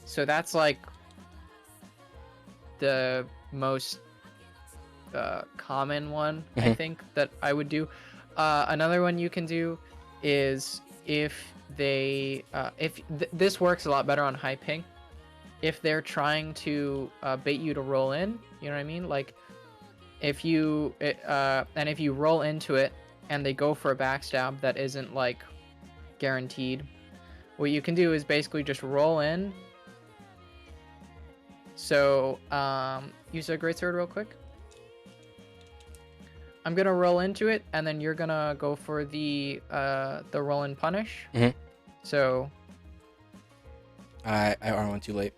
So that's like the most common one, I think, that I would do. Another one you can do is if they this works a lot better on high ping. If they're trying to bait you to roll in, you know what I mean? Like if you if you roll into it and they go for a backstab that isn't like guaranteed, what you can do is basically just roll in. So use a greatsword real quick. I'm gonna roll into it, and then you're gonna go for the roll and punish. So I R1 too late.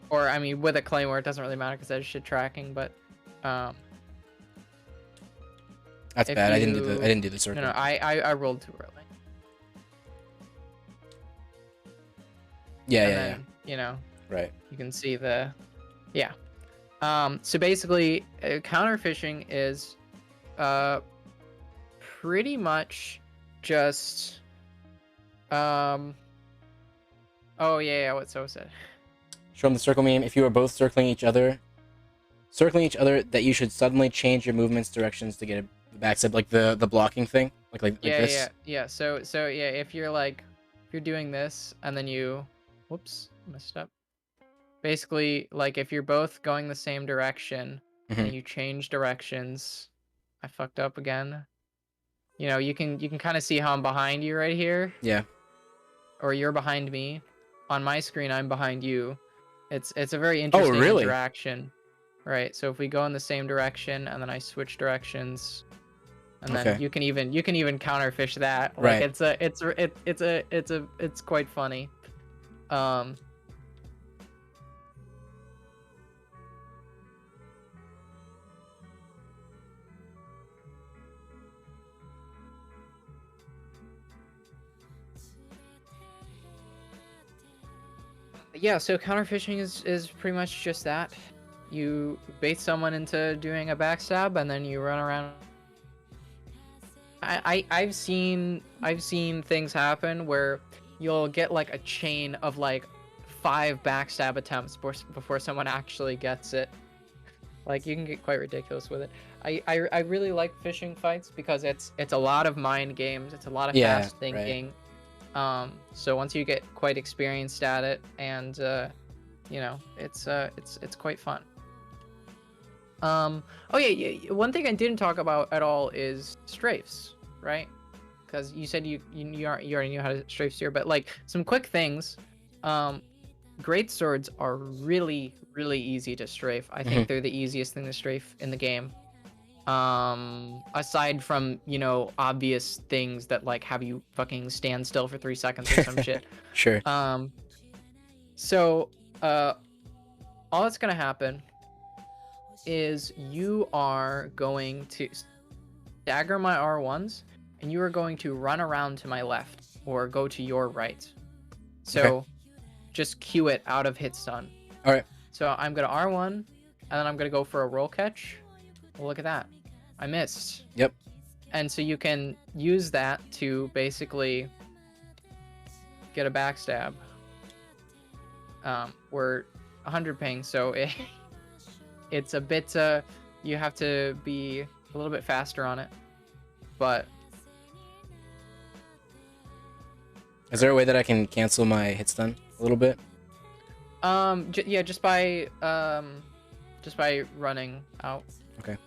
Or I mean, with a claymore, it doesn't really matter because that's shit tracking. But that's bad. I didn't do the circle. No, I rolled too early. Yeah. You know, right. You can see the, yeah. So basically, counter fishing is, pretty much just, oh yeah, what So said. Show them the circle meme. If you are both circling each other, that you should suddenly change your movements directions to get a backstab, like the blocking thing, like this. Yeah. So yeah, if you're doing this and then you, whoops, messed up. Basically, like if you're both going the same direction and you change directions, I fucked up again. You know, you can kind of see how I'm behind you right here. Yeah. Or you're behind me. On my screen, I'm behind you. It's a very interesting interaction. Right. So if we go in the same direction and then I switch directions, and then you can even counterfish that. Like it's quite funny. Yeah, so counterfishing is pretty much just that. You bait someone into doing a backstab and then you run around. I've seen things happen where you'll get like a chain of like 5 backstab attempts before someone actually gets it. Like you can get quite ridiculous with it. I really like fishing fights because it's a lot of mind games. It's a lot of fast thinking. Right. So once you get quite experienced at it, and you know, it's quite fun. Oh yeah, one thing I didn't talk about at all is strafes, right? Because you said you already knew how to strafe steer, but like some quick things. Great swords are really easy to strafe. I think they're the easiest thing to strafe in the game. Aside from, you know, obvious things that like have you fucking stand still for 3 seconds or some shit. Sure. So all that's gonna happen is you are going to stagger my R1s and you are going to run around to my left or go to your right. So just cue it out of hit stun. All right. So I'm gonna R1 and then I'm gonna go for a roll catch. Well, look at that. I missed. Yep. And so you can use that to basically get a backstab. We're 100 ping, so it's a bit, you have to be a little bit faster on it. But is there a way that I can cancel my hit stun a little bit? Yeah, just by running out. Okay.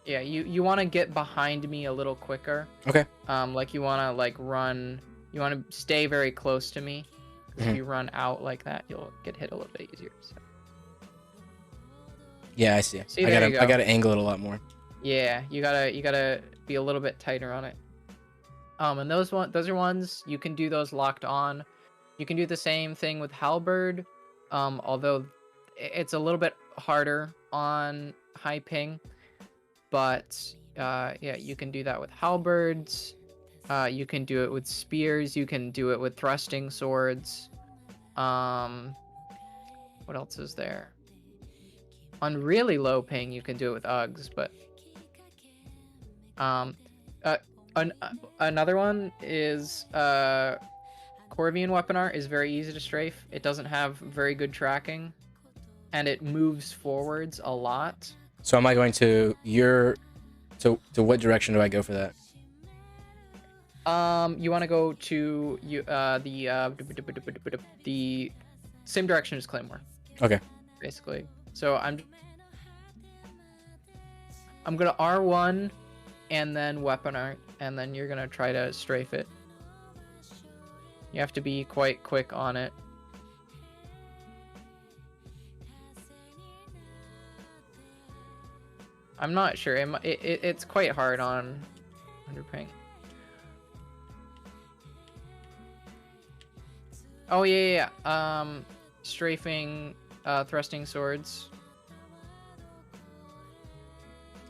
Yeah, you want to get behind me a little quicker. Okay. Like you want to like run. You want to stay very close to me. If you run out like that, you'll get hit a little bit easier. So. Yeah, I see. See, I gotta angle it a lot more. Yeah, you gotta be a little bit tighter on it. And those are ones you can do those locked on. You can do the same thing with halberd, although it's a little bit harder on high ping. But yeah, you can do that with halberds. You can do it with spears. You can do it with thrusting swords. What else is there? On really low ping, you can do it with Uggs, but um, uh, another one is Corvian weapon art is very easy to strafe. It doesn't have very good tracking, and it moves forwards a lot. So am I going to your... to what direction do I go for that? You want to go to the same direction as Claymore, Okay. basically. So I'm gonna R1 and then weapon art, and then you're gonna try to strafe it. You have to be quite quick on it. I'm not sure. It's quite hard on under ping. Oh yeah. Strafing, thrusting swords.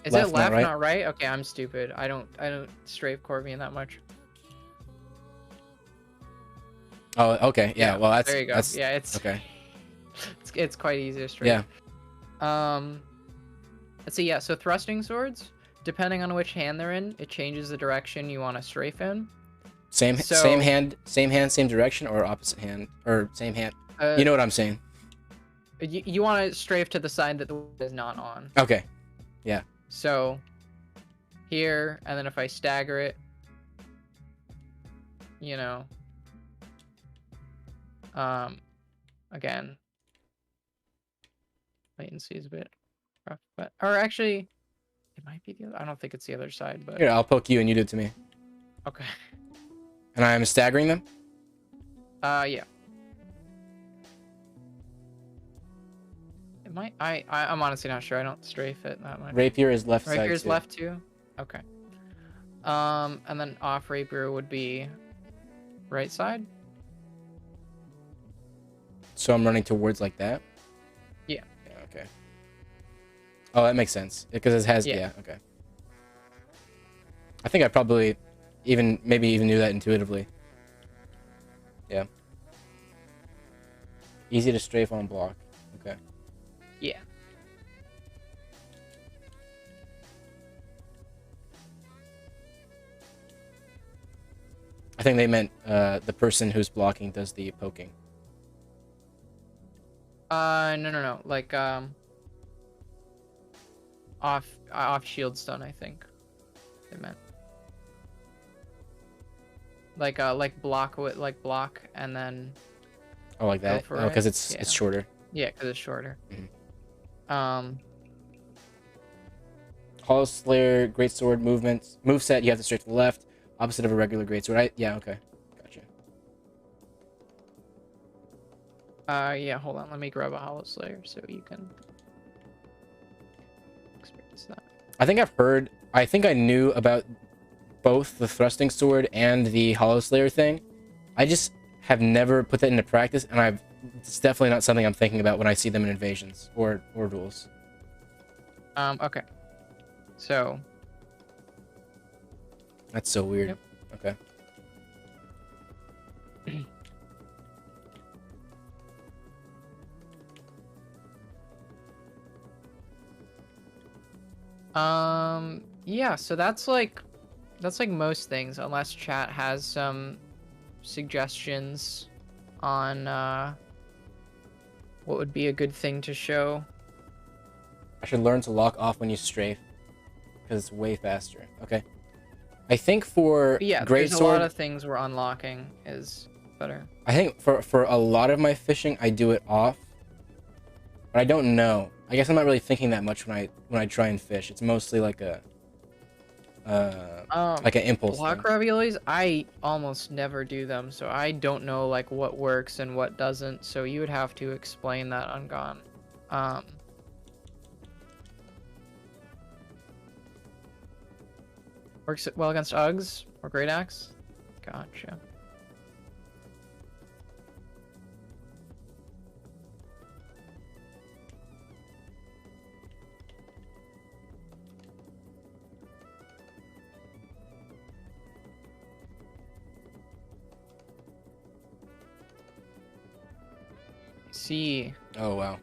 Is Left, it left, not right? not right? Okay, I'm stupid. I don't strafe Corvian that much. Oh, okay. Yeah. Well, that's... there you go. That's, yeah, it's okay. it's quite easy to strafe. Yeah. Let's see. Yeah, so thrusting swords, depending on which hand they're in, it changes the direction you want to strafe in. Same hand, same direction, or opposite hand, or same hand. You know what I'm saying? You want to strafe to the side that the wind is not on. Okay. Yeah. So here, and then if I stagger it, you know, again, latency is a bit rough, but, or actually, it might be the other, I don't think it's the other side, but Here, I'll poke you and you do it to me. okay. And I'm staggering them? Yeah. It might, I'm honestly not sure. I don't strafe it that much. Rapier is left side Rapier's too. left too? Okay. And then off rapier would be right side? So I'm running towards like that? Yeah. Yeah, okay. Oh, that makes sense. Because it has... Yeah. Okay. I think I probably maybe even knew that intuitively. Yeah. Easy to strafe on block. Okay. Yeah. I think they meant the person who's blocking does the poking. No. Like, off shield stun, I think they meant. Like block with, like block and then. Oh, like that? Oh, because it's shorter. Yeah, because it's shorter. Mm-hmm. Hollow Slayer, Greatsword movement. Moveset, you have to strafe to the left. Opposite of a regular Greatsword. Yeah, okay. Gotcha. Yeah, hold on. Let me grab a Hollow Slayer so you can experience that. I think I knew about both the Thrusting Sword and the Hollow Slayer thing. I just have never put that into practice, and it's definitely not something I'm thinking about when I see them in invasions or duels. Okay. So. That's so weird. Yep. Okay. Yeah, so that's like most things, unless chat has some suggestions on what would be a good thing to show. I should learn to lock off when you strafe, because it's way faster. Okay. I think for there's a lot of things we're unlocking is better. I think for a lot of my fishing, I do it off, but I don't know. I guess I'm not really thinking that much when I try and fish. It's mostly like an impulse block thing. raviolis, I almost never do them, so I don't know like what works and what doesn't. So you would have to explain that on Gone. Works well against Uggs or Great Axe? Gotcha. See. Oh, wow.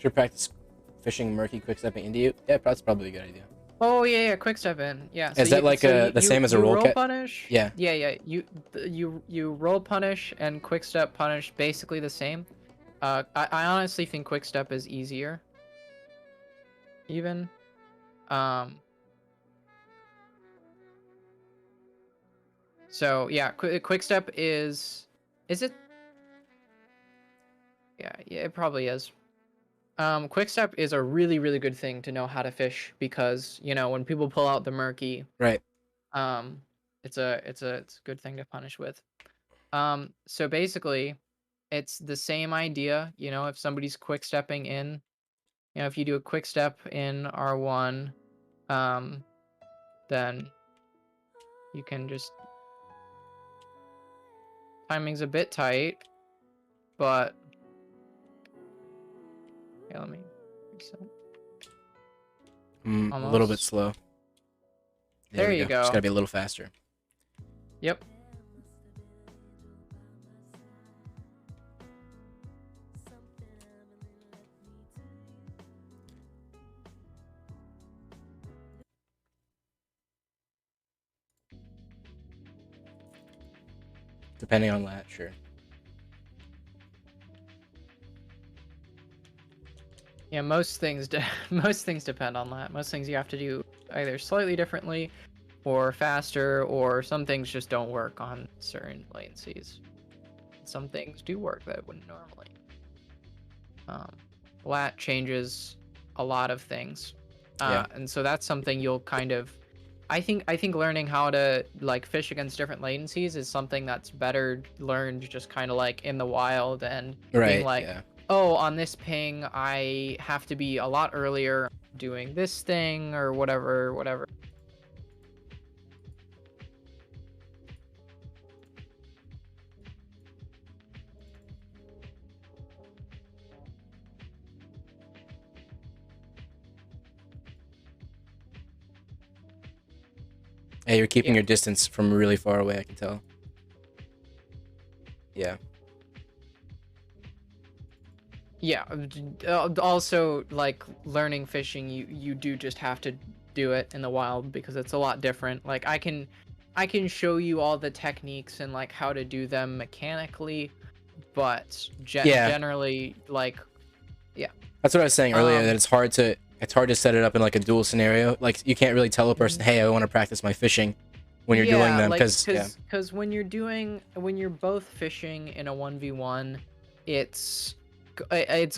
Should practice fishing murky quick stepping into you. Yeah, that's probably a good idea. Oh yeah, quick step in. Yeah. Is that like the same as a roll cut? Punish? Yeah. Yeah. You roll punish and quick step punish basically the same. I honestly think quick step is easier. Even. So yeah, quick step is it? Yeah, it probably is. Quick step is a really, really good thing to know how to fish because, you know, when people pull out the murky, Right. it's a good thing to punish with. So basically, it's the same idea, you know, if somebody's quick stepping in, you know, if you do a quick step in R1, then you can just timing's a bit tight, but yeah, let me reset. A little bit slow. There you go. Just gotta be a little faster. Yep. Depending on that, sure. Yeah, most things depend on that. Most things you have to do either slightly differently or faster, or some things just don't work on certain latencies. Some things do work that wouldn't normally. Lat changes a lot of things. Yeah. And so that's something you'll kind of I think learning how to like fish against different latencies is something that's better learned just kind of like in the wild and being like, oh, on this ping, I have to be a lot earlier doing this thing or whatever. Hey, you're keeping your distance from really far away, I can tell. Yeah. Yeah, also like learning fishing, you do just have to do it in the wild because it's a lot different. Like I can show you all the techniques and like how to do them mechanically, but generally like That's what I was saying earlier, that it's hard to set it up in like a dual scenario. Like you can't really tell a person, "Hey, I want to practice my fishing," when you're doing them because when you're both fishing in a 1v1, it's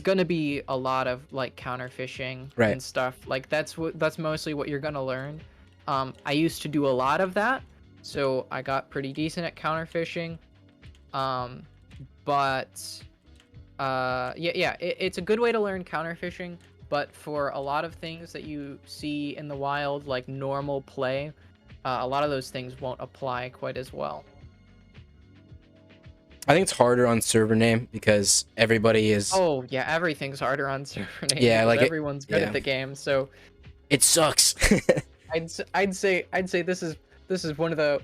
gonna be a lot of like counter fishing and stuff. Like that's mostly what you're gonna learn. I used to do a lot of that, so I got pretty decent at counter fishing. But it's a good way to learn counter fishing. But for a lot of things that you see in the wild, like normal play, a lot of those things won't apply quite as well. I think it's harder on server name because everybody is. Oh yeah, everyth's harder on server name. Yeah, like everyone's good at the game, so it sucks. I'd say this is one of the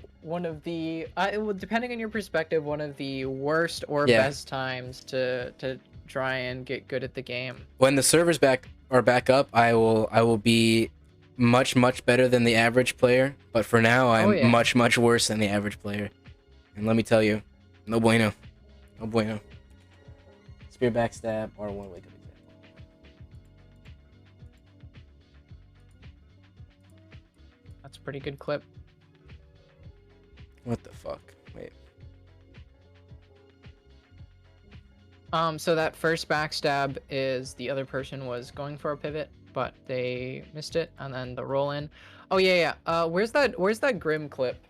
depending on your perspective, one of the worst or best times to try and get good at the game. When the servers are back up, I will be much better than the average player. But for now, I'm much worse than the average player. And let me tell you, no bueno, no bueno. Spear backstab or one way. That's a pretty good clip. What the fuck? Wait. So that first backstab is the other person was going for a pivot, but they missed it, and then the roll in. Oh yeah. Where's that Grim clip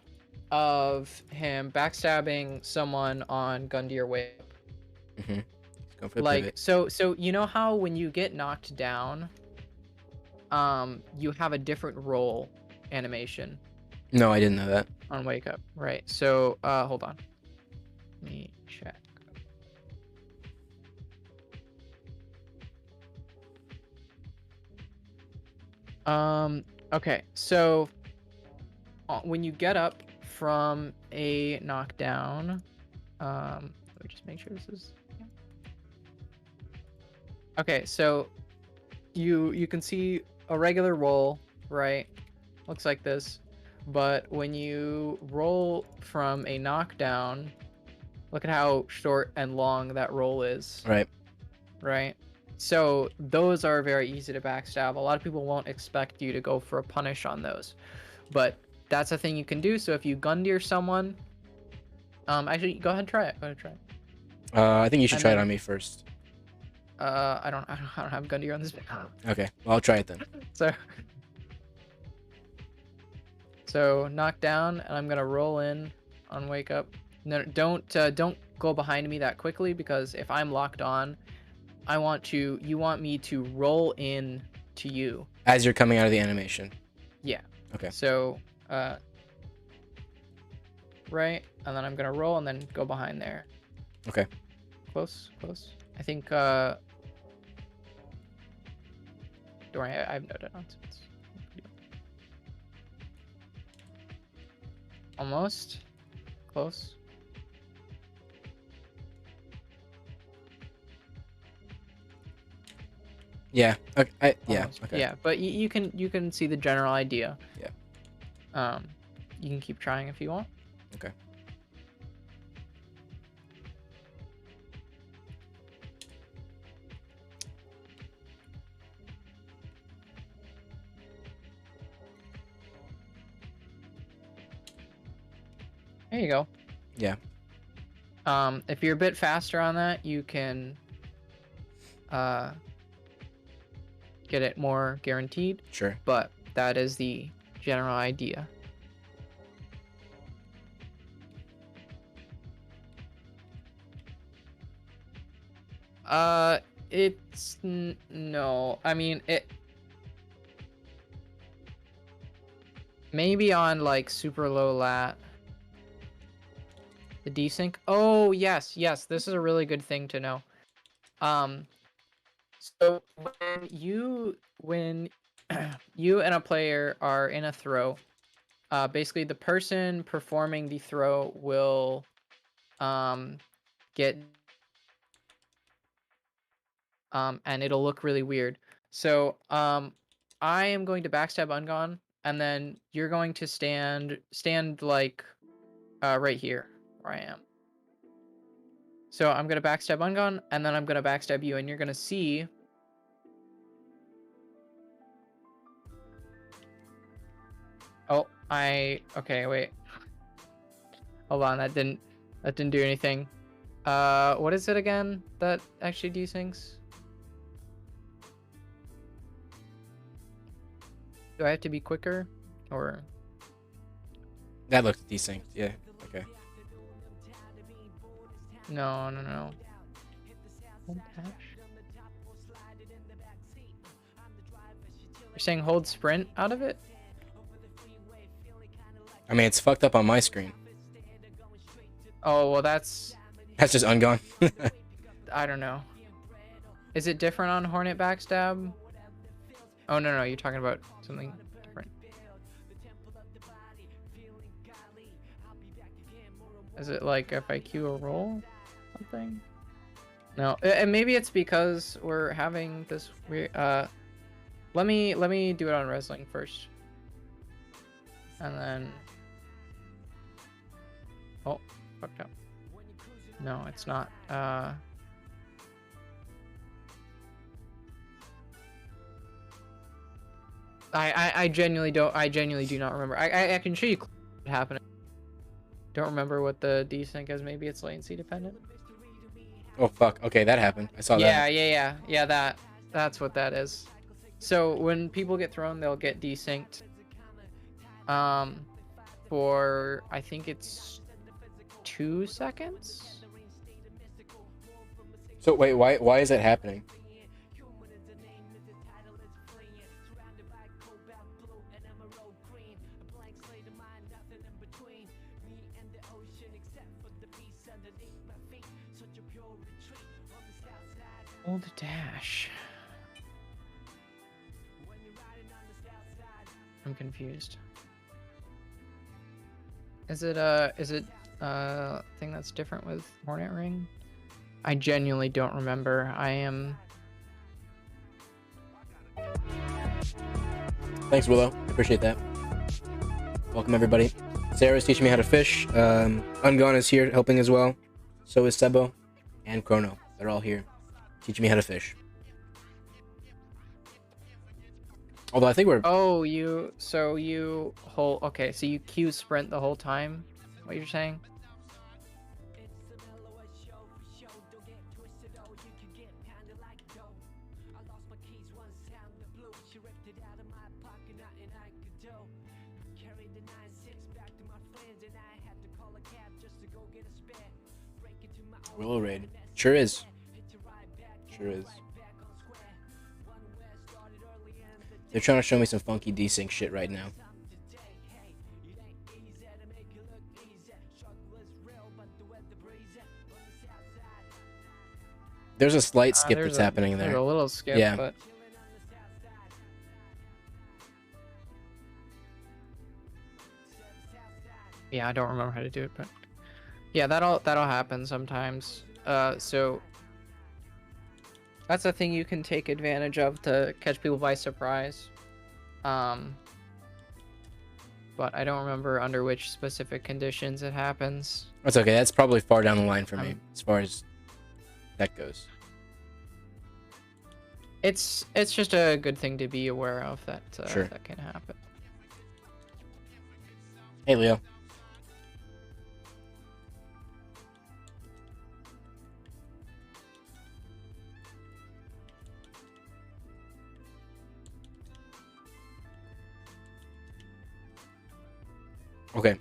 of him backstabbing someone on gun to your way up? Mm-hmm. Go for the like pivot. So you know how when you get knocked down, you have a different roll animation. No, I didn't know that. On wake up, right? So hold on. Let me check. Okay, so when you get up from a knockdown, let me just make sure this is. Okay, so you can see a regular roll, right? Looks like this. But when you roll from a knockdown, look at how short and long that roll is. Right. Right? So those are very easy to backstab. A lot of people won't expect you to go for a punish on those. But that's a thing you can do. So if you gundeer someone, actually go ahead and try it. Go ahead and try it. I think you should And try it then- on me first. I don't have gundeer on this. Okay, well, I'll try it then. So knock down, and I'm gonna roll in on wake up. No, don't go behind me that quickly, because if I'm locked on, you want me to roll in to you. As you're coming out of the animation. Yeah. Okay. So right, and then I'm gonna roll and then go behind there. Okay. Close. I think don't worry, I have no nonsense. Almost. Close. Yeah. Okay. Yeah. Almost. Okay. Yeah, but you can see the general idea. Yeah. You can keep trying if you want. Okay. There you go. Yeah. If you're a bit faster on that, you can get it more guaranteed, Sure. but that is the general idea. It's no. I mean, it maybe on like super low lat. The desync. Oh, yes. This is a really good thing to know. So when you and a player are in a throw, basically the person performing the throw will get and it'll look really weird. So I am going to backstab Ungon, and then you're going to stand like right here where I am. So I'm gonna backstab Ungon, and then I'm gonna backstab you, and you're gonna see. Oh, okay, wait. Hold on, that didn't do anything. What is it again that actually desyncs? Do I have to be quicker, or? That looked desynced. Yeah. Okay. No. Hold dash? You're saying hold sprint out of it? I mean, it's fucked up on my screen. Oh, well, that's just ungone. I don't know. Is it different on Hornet Backstab? Oh, no, you're talking about something different. Is it like if I queue a roll? Something? No, and maybe it's because we're having this weird, let me do it on wrestling first. And then, oh, fucked up. No, it's not. I genuinely do not remember. I can show you what happened. Don't remember what the desync is. Maybe it's latency dependent. Oh fuck. Okay, that happened. I saw that. Yeah. That's what that is. So when people get thrown, they'll get desynced. For I think it's 2 seconds. So wait, why is that happening? Hold dash. I'm confused. Is it a thing that's different with Hornet Ring? I genuinely don't remember. Thanks, Willow. I appreciate that. Welcome, everybody. Sarah's teaching me how to fish. Ungone is here helping as well. So is Sebo and Chrono. They're all here teaching me how to fish. Although I think we're... Oh, so you hold... Okay, so you Q sprint the whole time? What you're saying? Willow Raid. Sure is. Sure is. They're trying to show me some funky desync shit right now. There's a slight skip that's happening there. There's a little skip, yeah. But... Yeah, I don't remember how to do it, but... Yeah, that'll happen sometimes. So... That's a thing you can take advantage of to catch people by surprise. But I don't remember under which specific conditions it happens. That's okay. That's probably far down the line for me, as far as that goes. It's just a good thing to be aware of that Sure. that can happen. Hey, Leo. Okay.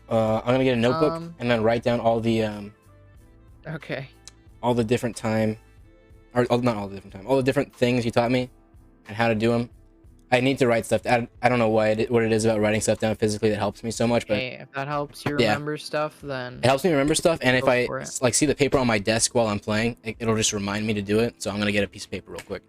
I'm gonna get a notebook and then write down all the Okay. all the different time, or not all the different time, all the different things you taught me and how to do them. I need to write stuff. I don't know what it is about writing stuff down physically that helps me so much, but Hey, if that helps you remember stuff, then it helps me remember stuff. And if I for it. like see the paper on my desk while I'm playing, it'll just remind me to do it. So I'm gonna get a piece of paper real quick.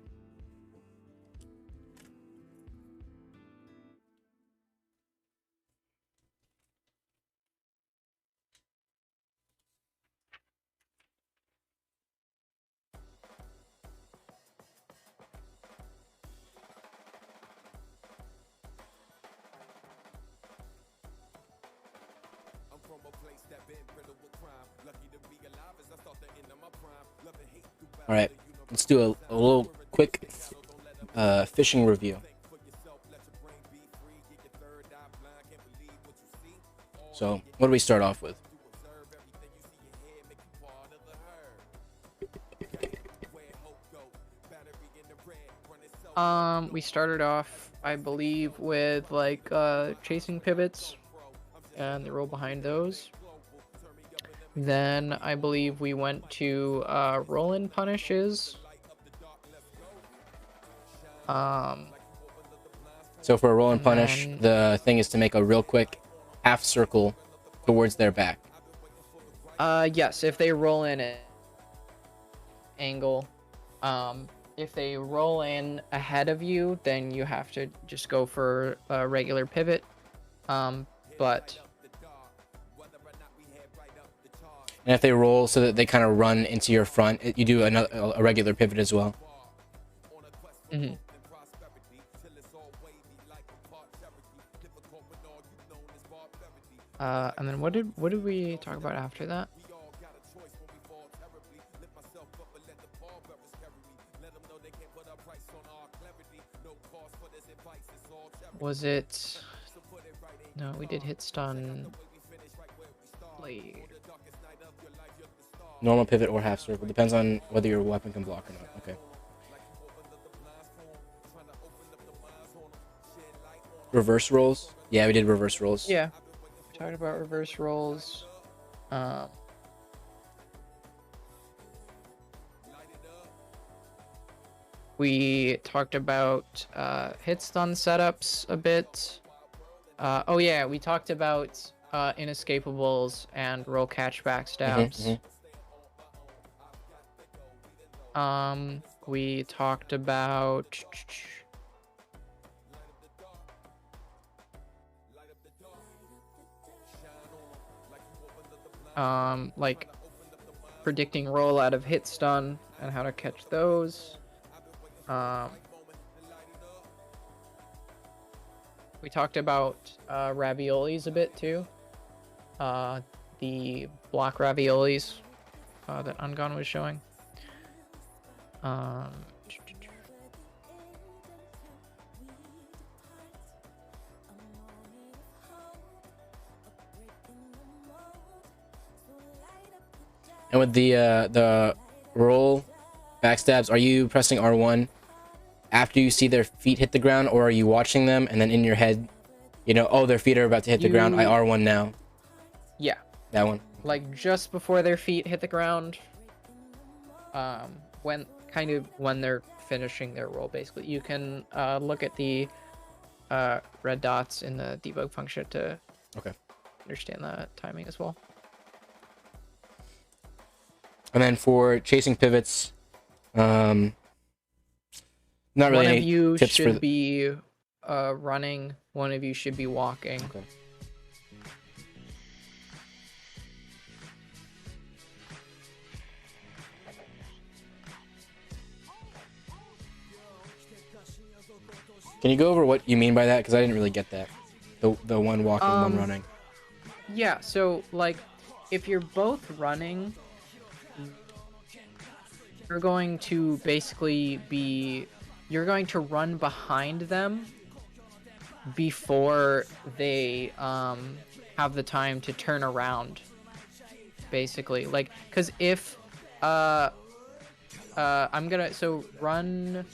All right, let's do a little quick fishing review. So, what do we start off with? We started off, I believe, with like chasing pivots and the rule behind those. Then I believe we went to roll-in punishes. So for a roll and punish, the thing is to make a real quick half circle towards their back. Yes, if they roll in an angle. If they roll in ahead of you, then you have to just go for a regular pivot. But And if they roll so that they kind of run into your front, you do a regular pivot as well. Mm-hmm. And then what did we talk about after that? Was it? No, we did hit stun later. Normal pivot or half circle. Depends on whether your weapon can block or not. Okay. Reverse rolls? Yeah, we did reverse rolls. Yeah. We talked about reverse rolls. We talked about hit stun setups a bit. Oh yeah, we talked about inescapables and roll catch backstabs. We talked about like predicting roll out of hit stun and how to catch those. We talked about raviolis a bit too. The block raviolis that Ungon was showing. Um, And with the roll backstabs, are you pressing R1 after you see their feet hit the ground, or are you watching them and then in your head, you know, oh, their feet are about to hit the ground, I R1 now? Yeah. That one? Like just before their feet hit the ground. When they're finishing their roll, basically. You can look at the red dots in the debug function to understand the timing as well. And then for chasing pivots, not really one of any you tips should for be running, one of you should be walking. Okay. Can you go over what you mean by that? Because I didn't really get that. The one walking, one running. Yeah, so like if you're both running, you're going to basically you're going to run behind them before they have the time to turn around, basically. Like, because if I'm gonna run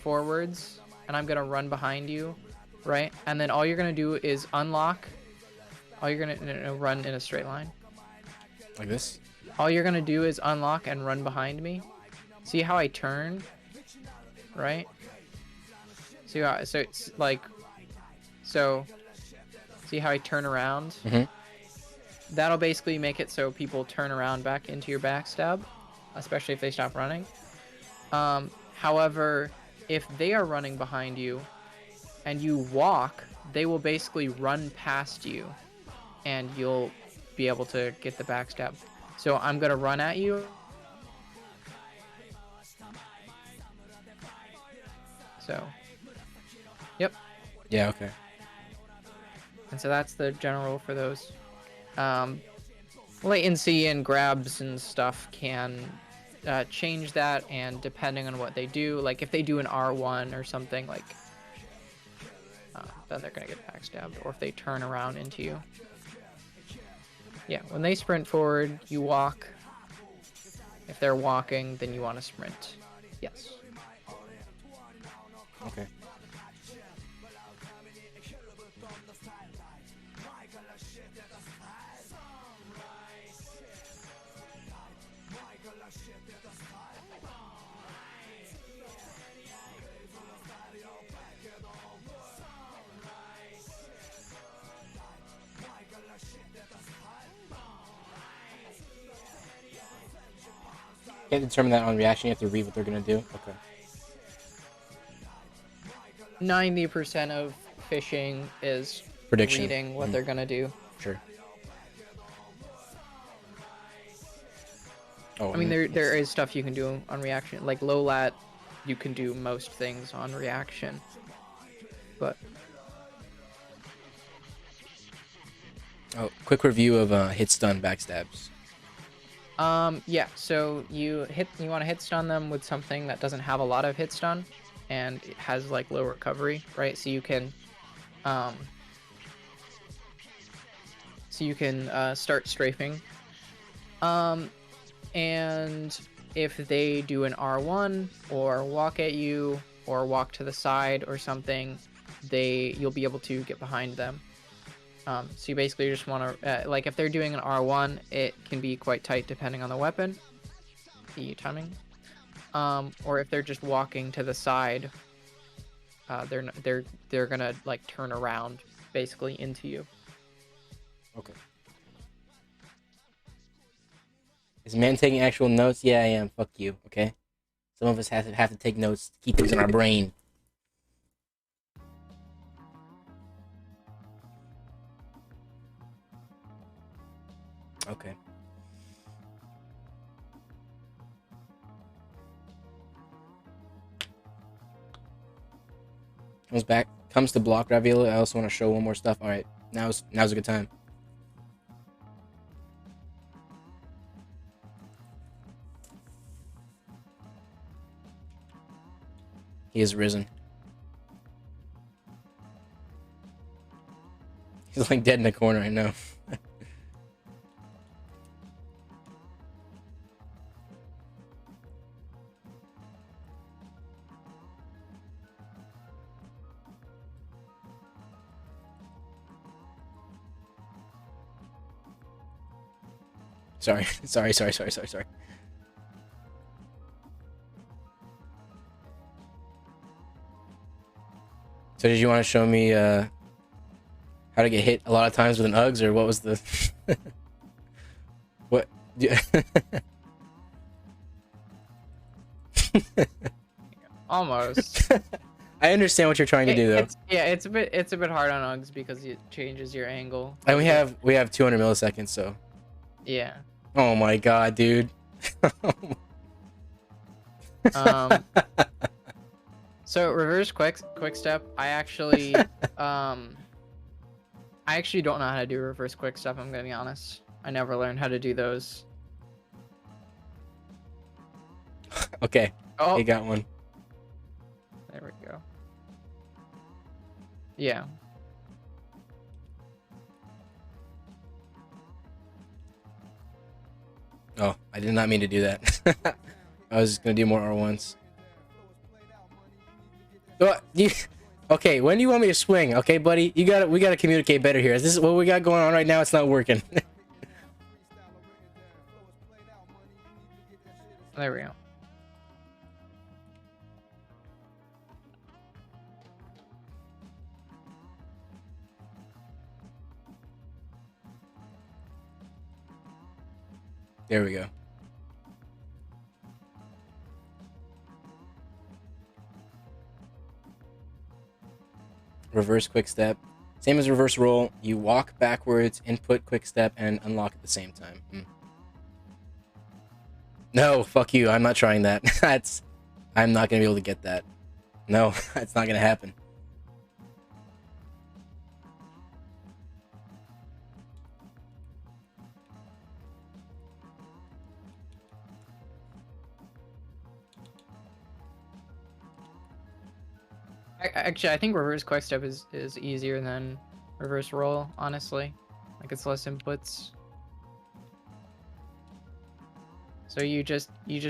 forwards and I'm gonna run behind you, right? And then all you're gonna do is unlock. All you're gonna run in a straight line. Like this? All you're gonna do is unlock and run behind me. See how I turn, right? See how it's like, see how I turn around? That'll basically make it so people turn around back into your backstab, especially if they stop running. However, if they are running behind you and you walk, they will basically run past you and you'll be able to get the backstab. So I'm gonna run at you. So, yep. Yeah, okay. And so that's the general rule for those. Latency and grabs and stuff can change that, and depending on what they do, like if they do an R1 or something, like then they're gonna get backstabbed, or if they turn around into you. Yeah, when they sprint forward, you walk. If they're walking, then you want to sprint. Yes. Okay. Can't determine that on reaction. You have to read what they're gonna do. Okay. 90% of fishing is Prediction. reading what they're gonna do. Sure. Oh, I mean, there is stuff you can do on reaction. Like low lat, you can do most things on reaction. But oh, quick review of hit stun backstabs. yeah, so you want to hit stun them with something that doesn't have a lot of hit stun and it has like low recovery, right? So you can start strafing. And if they do an R1 or walk at you or walk to the side or something, you'll be able to get behind them. So you basically just want to, like if they're doing an R1, it can be quite tight depending on the weapon, the timing. Or if they're just walking to the side, they're gonna like turn around basically into you. Okay. Is man taking actual notes? Yeah, I am. Fuck you. Okay. Some of us have to take notes to keep things in our brain. Okay. Comes comes to block ravioli, I also want to show one more stuff. All right, now's a good time. He is risen. He's like dead in the corner, I know. Sorry. So did you want to show me how to get hit a lot of times with an Uggs, or what was the what? Almost. I understand what you're trying to do, though. It's a bit hard on Uggs because it changes your angle. And we have 200 milliseconds, so. Yeah. Oh my god, dude. So reverse quick step. I actually don't know how to do reverse quick step. I'm gonna be honest. I never learned how to do those. Okay. Oh, You got one. there we go. Yeah. Oh, I did not mean to do that. I was gonna do more R1s. Okay, when do you want me to swing? Okay, buddy, we gotta communicate better here. This is what we got going on right now. It's not working. There we go. There we go. Reverse quick step. Same as reverse roll. You walk backwards, input quick step, and unlock at the same time. No, fuck you. I'm not trying that. I'm not gonna be able to get that. No, that's not gonna happen. Actually, I think reverse quick step is easier than reverse roll, honestly. Like, it's less inputs. So you just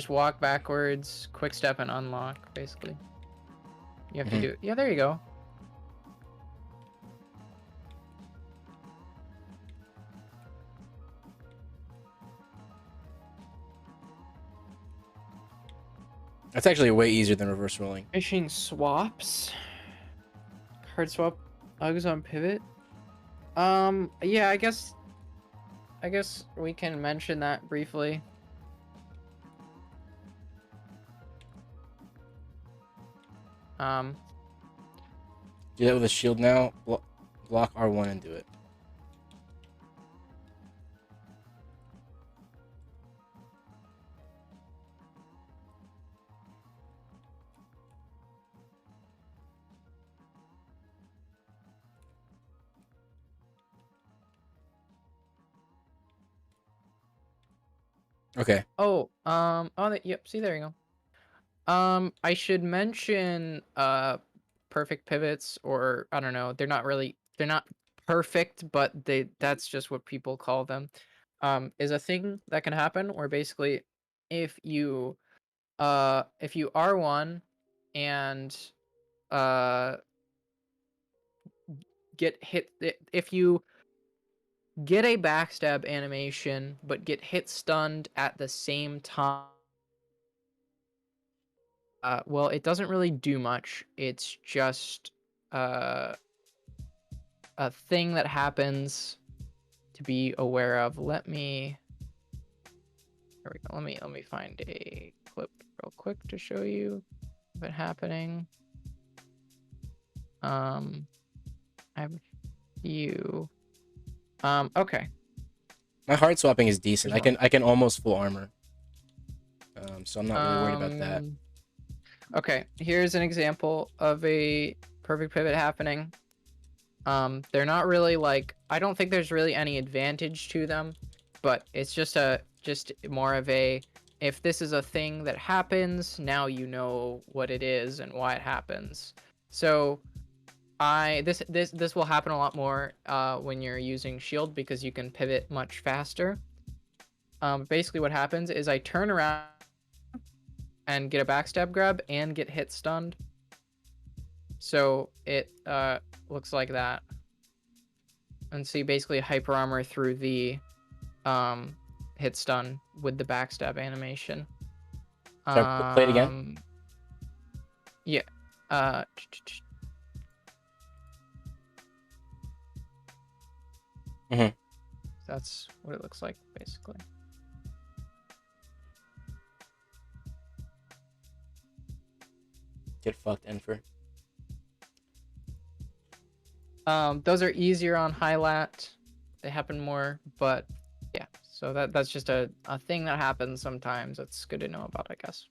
walk backwards, quick step, and unlock, basically. You have to do it. Yeah, there you go. That's actually way easier than reverse rolling. Fishing swaps. Card swap. Uggs on pivot. Yeah, I guess we can mention that briefly. Do that with a shield now. Block R1 and do it. Okay. Oh, yep, see, there you go. I should mention perfect pivots, or I don't know, they're not perfect, but that's just what people call them. Is a thing that can happen where basically if you R1 and get hit, if you get a backstab animation but get hit stunned at the same time, well, it doesn't really do much. It's just a thing that happens to be aware of. There we go. Let me find a clip real quick to show you of it happening. I have a few. Okay. My hard swapping is decent. I can almost full armor. So I'm not really worried about that. Okay, here's an example of a perfect pivot happening. They're not really like, I don't think there's really any advantage to them, but it's just more of a, if this is a thing that happens, now you know what it is and why it happens. So this will happen a lot more when you're using shield, because you can pivot much faster. Basically what happens is I turn around and get a backstab grab and get hit stunned. So it looks like that. And so you basically hyper armor through the hit stun with the backstab animation. Play it again? Yeah. That's what it looks like, basically. Get fucked, Enfer. Those are easier on high lat. They happen more, but yeah. So that's just a thing that happens sometimes. That's good to know about, I guess.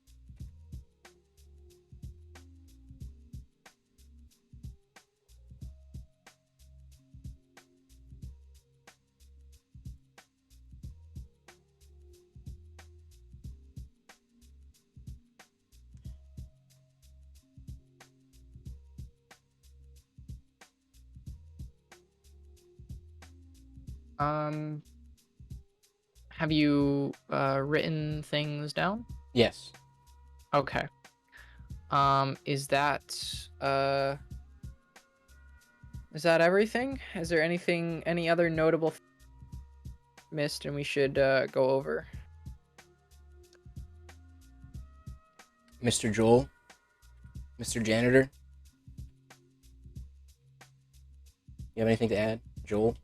Have you written things down? Yes. Okay. Is that everything? Is there any other notable missed and we should go over? Mr. Joel? Mr. Janitor? You have anything to add, Joel?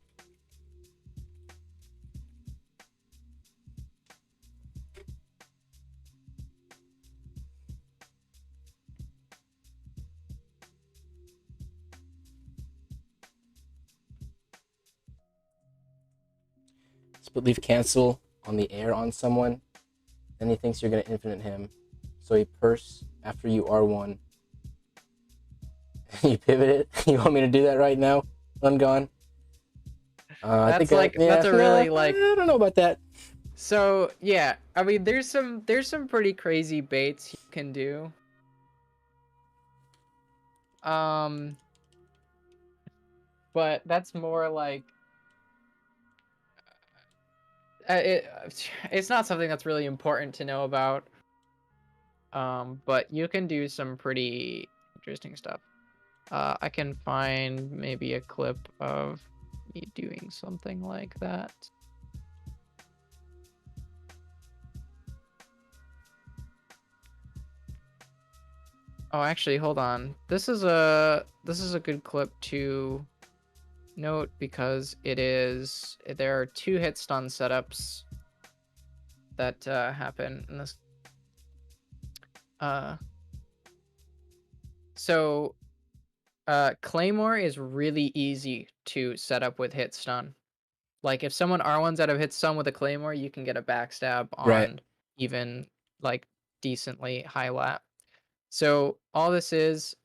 Split leaf cancel on the air on someone. Then he thinks you're going to infinite him. So he purse after you R1. You pivot it. You want me to do that right now? I'm gone. That's a really like. I don't know about that. So yeah, I mean, there's some pretty crazy baits you can do. But that's more like. It's not something that's really important to know about. But you can do some pretty interesting stuff. I can find maybe a clip of me doing something like that. Oh, actually, hold on. This is a good clip to note because there are 2 hit stun setups that happen in this. So Claymore is really easy to set up with hit stun. Like if someone R1s out of hit stun with a Claymore, you can get a backstab on even like decently high lat. So all this is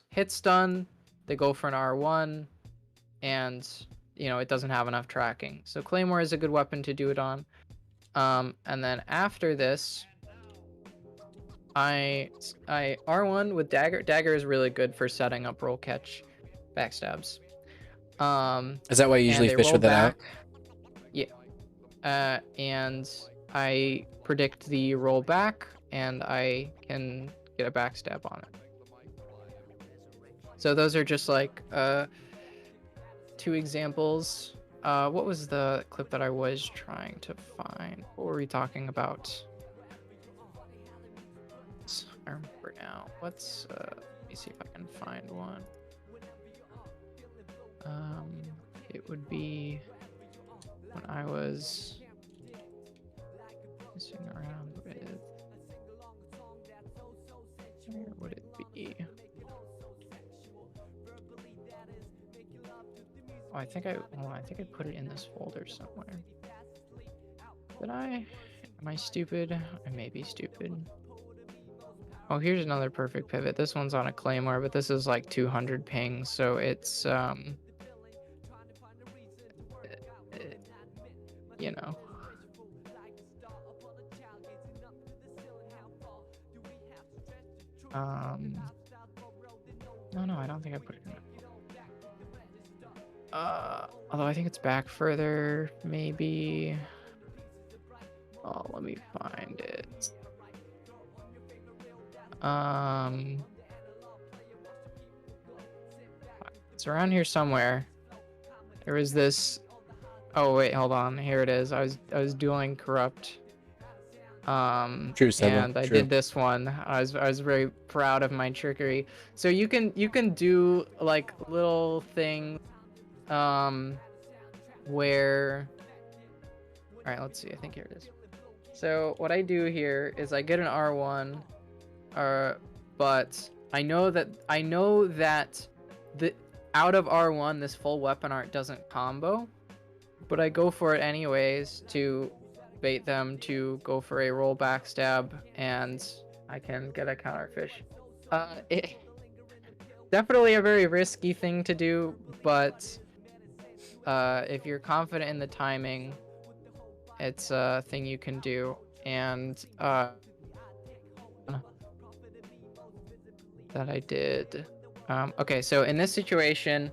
hit stun, they go for an R1, and it doesn't have enough tracking. So Claymore is a good weapon to do it on. And then after this, I R1 with dagger. Dagger is really good for setting up roll catch backstabs. Is that why you usually fish with that out? Yeah. And I predict the roll back, and I can get a backstab on it. So those are just like 2 exampple. What was the clip that I was trying to find? What were we talking about? I remember now. Let me see if I can find one. It would be when I was messing around with. Where would it be? Oh, I think I put it in this folder somewhere. Did I? Am I stupid? I may be stupid. Oh, here's another perfect pivot. This one's on a claymore, but this is like 200 ping, so it's you know. No, I don't think I put it in. Although I think it's back further, maybe. Oh, let me find it. It's around here somewhere. There was this. Oh wait, hold on. Here it is. I was dueling corrupt. True, Seba. And I True. did this one. I was very proud of my trickery. So you can do like little things, where. All right, let's see. I think here it is. So what I do here is I get an R1, but I know that the out of R1 this full weapon art doesn't combo, but I go for it anyways to bait them to go for a roll backstab, and I can get a counterfish. It definitely a very risky thing to do, but if you're confident in the timing, it's a thing you can do. And that I did. Okay, so in this situation,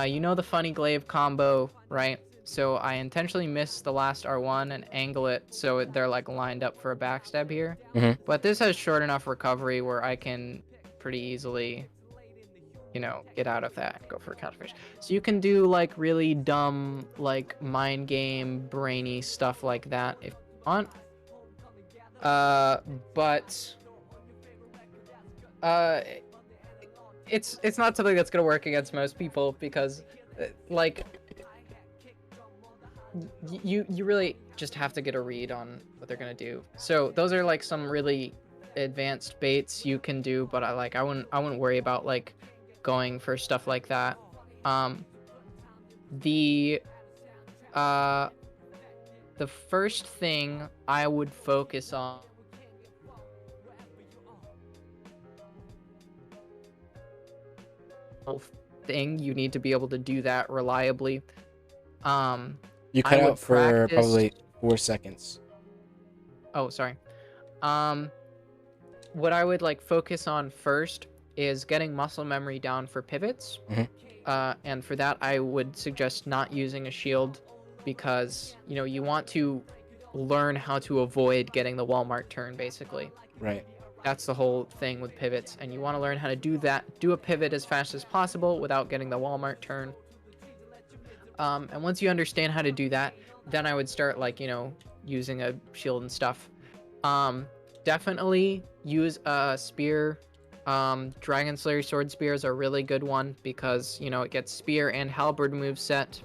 you know the funny glaive combo, right? So I intentionally missed the last R1 and angle it so they're like lined up for a backstab here. But this has short enough recovery where I can pretty easily, you know, get out of that and go for a counterfish. So you can do like really dumb, like mind game, brainy stuff like that if you want. But it's not something that's gonna work against most people because, like, you really just have to get a read on what they're gonna do. So those are like some really advanced baits you can do, but I wouldn't worry about like going for stuff like that. The first thing I would focus on thing, you need to be able to do that reliably. You cut out for probably 4 seconds. Oh, sorry. What I would like focus on first is getting muscle memory down for pivots. And for that, I would suggest not using a shield because, you know, you want to learn how to avoid getting the Walmart turn, basically. Right. That's the whole thing with pivots, and you want to learn how to do that. Do a pivot as fast as possible without getting the Walmart turn. And once you understand how to do that, then I would start, like, you know, using a shield and stuff. Definitely use a spear. Dragon Slayer Sword Spear is a really good one because, you know, it gets spear and halberd moveset,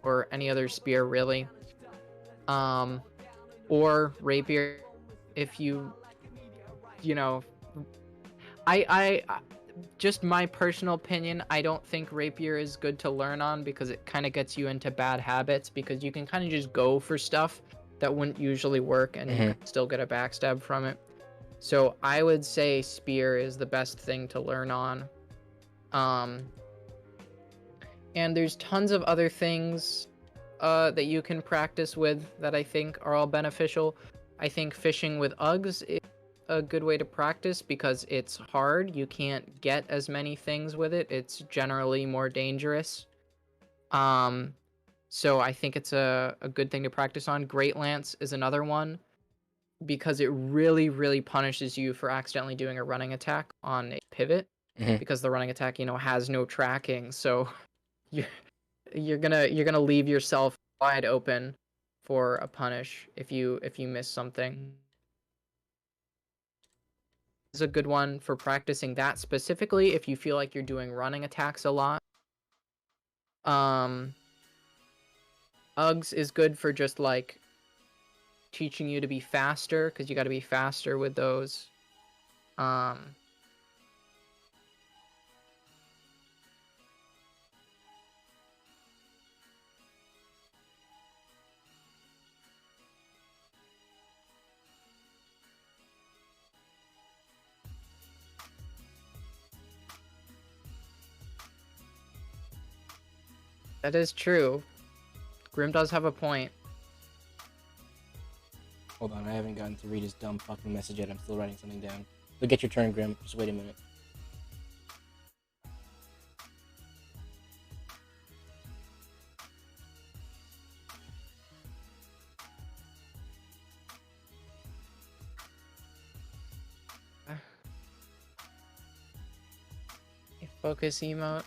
or any other spear really. Or rapier if you know, I just my personal opinion, I don't think rapier is good to learn on because it kind of gets you into bad habits because you can kind of just go for stuff that wouldn't usually work and you can still get a backstab from it. So I would say spear is the best thing to learn on. And there's tons of other things that you can practice with that I think are all beneficial. I think fishing with Uggs is a good way to practice because it's hard. You can't get as many things with it. It's generally more dangerous. So I think it's a good thing to practice on. Great Lance is another one because it really, really punishes you for accidentally doing a running attack on a pivot because the running attack, you know, has no tracking. So you're gonna leave yourself wide open for a punish if you miss something. Is a good one for practicing that specifically if you feel like you're doing running attacks a lot. Uggs is good for just like teaching you to be faster because you got to be faster with those. That is true. Grim does have a point. Hold on, I haven't gotten to read his dumb fucking message yet. I'm still writing something down. You'll get your turn, Grim. Just wait a minute. A focus emote.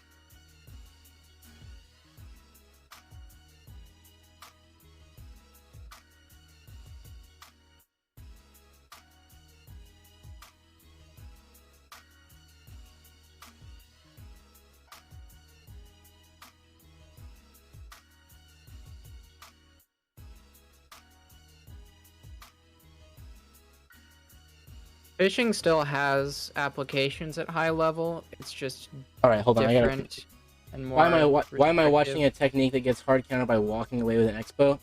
Fishing still has applications at high level. It's just All right, hold on. I gotta. different and more. Why am I restrictive. watching a technique that gets hard countered by walking away with an expo?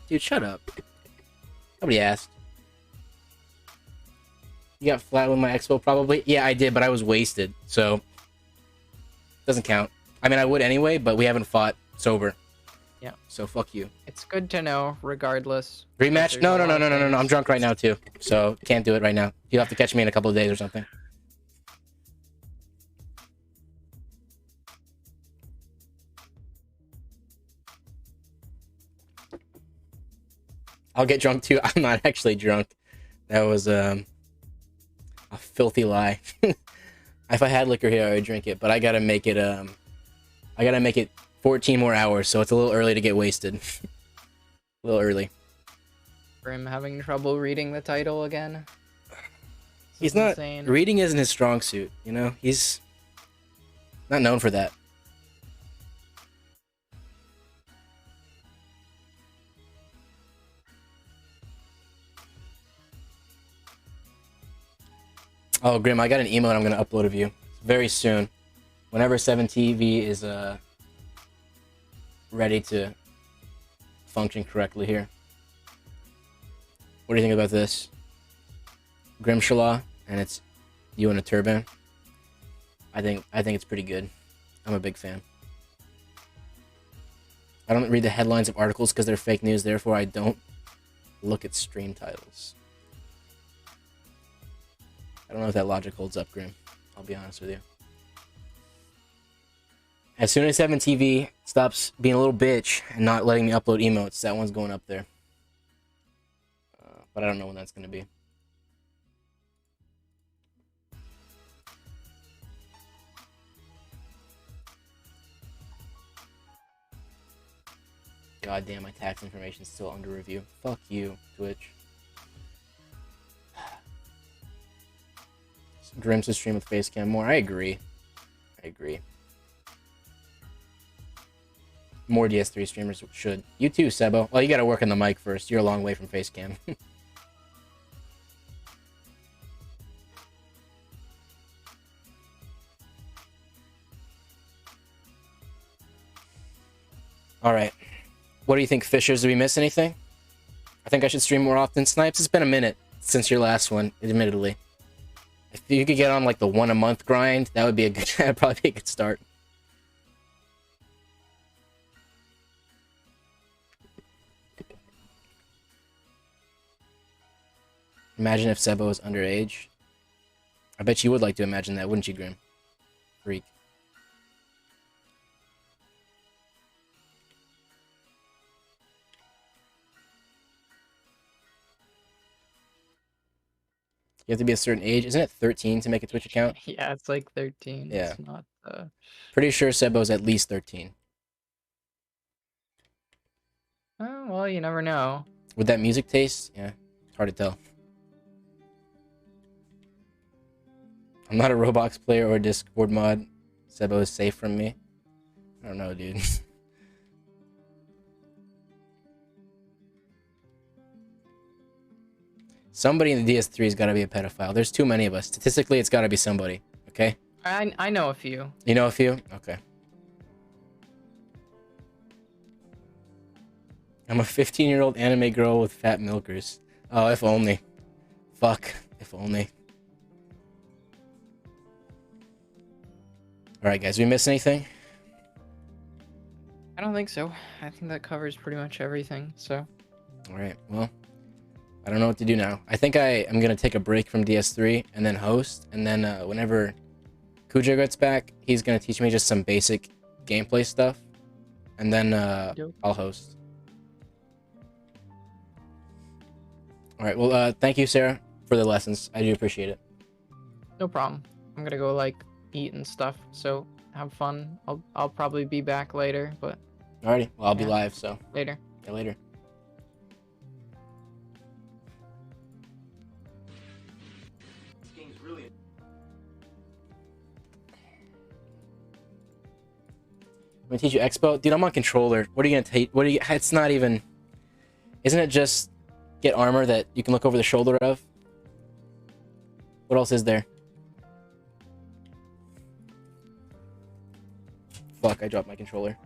Dude, shut up. Nobody asked. You got flat with my expo, probably. Yeah, I did, but I was wasted, so doesn't count. I mean, I would anyway, but we haven't fought sober. Yeah. So fuck you. It's good to know, regardless. Rematch? There's No. a lot of I'm things. drunk right now too, so can't do it right now. You'll have to catch me in a couple of days or something. I'll get drunk too. I'm not actually drunk. That was a filthy lie. If I had liquor here, I would drink it, but I gotta make it 14 more hours, so it's a little early to get wasted. A little early. Grim having trouble reading the title again. He's This is not insane. reading isn't his strong suit, you know? He's not known for that. Oh, Grim, I got an emote I'm gonna upload of you very soon. Whenever 7TV is ready to function correctly here. What do you think about this? Grimshala, and it's you in a turban. I think it's pretty good. I'm a big fan. I don't read the headlines of articles because they're fake news, therefore I don't look at stream titles. I don't know if that logic holds up, Grim. I'll be honest with you. As soon as 7TV stops being a little bitch and not letting me upload emotes, that one's going up there. But I don't know when that's going to be. God damn, my tax information is still under review. Fuck you, Twitch. Grim to stream with Facecam more. I agree. More DS3 streamers should. You too, Sebo. Well, you gotta work on the mic first. You're a long way from Facecam. Alright. What do you think, Fishers? Did we miss anything? I think I should stream more often. Snipes, it's been a minute since your last one, admittedly. If you could get on like the 1 a month grind, that would be a good that'd probably be a good start. Imagine if Sebo was underage. I bet you would like to imagine that, wouldn't you, Grim? Freak. You have to be a certain age. Isn't it 13 to make a Twitch account? Yeah, it's like 13. Yeah. It's not Pretty sure Sebo's at least 13. oh, well, you never know. With that music taste, yeah, it's hard to tell. I'm not a Roblox player or a Discord mod. Sebo is safe from me. I don't know, dude. Somebody in the DS3's got to be a pedophile. There's too many of us. Statistically, it's got to be somebody. Okay? I know a few. You know a few? Okay. I'm a 15-year-old anime girl with fat milkers. Oh, if only. Fuck. If only. Alright, guys. We miss anything? I don't think so. I think that covers pretty much everything. So. All right. Well, I don't know what to do now. I think I am gonna take a break from DS3 and then host, and then whenever Cujo gets back, he's gonna teach me just some basic gameplay stuff, and then I'll host. All right. Well, thank you, Sarah, for the lessons. I do appreciate it. No problem. I'm gonna go like eat and stuff. So have fun. I'll probably be back later, but. Alrighty. Well, I'll be Yeah. live, so Later. yeah, later. I'm gonna teach you Expo, dude. I'm on controller. What are you gonna take? What are you? It's not even. Isn't it just get armor that you can look over the shoulder of? What else is there? Fuck! I dropped my controller.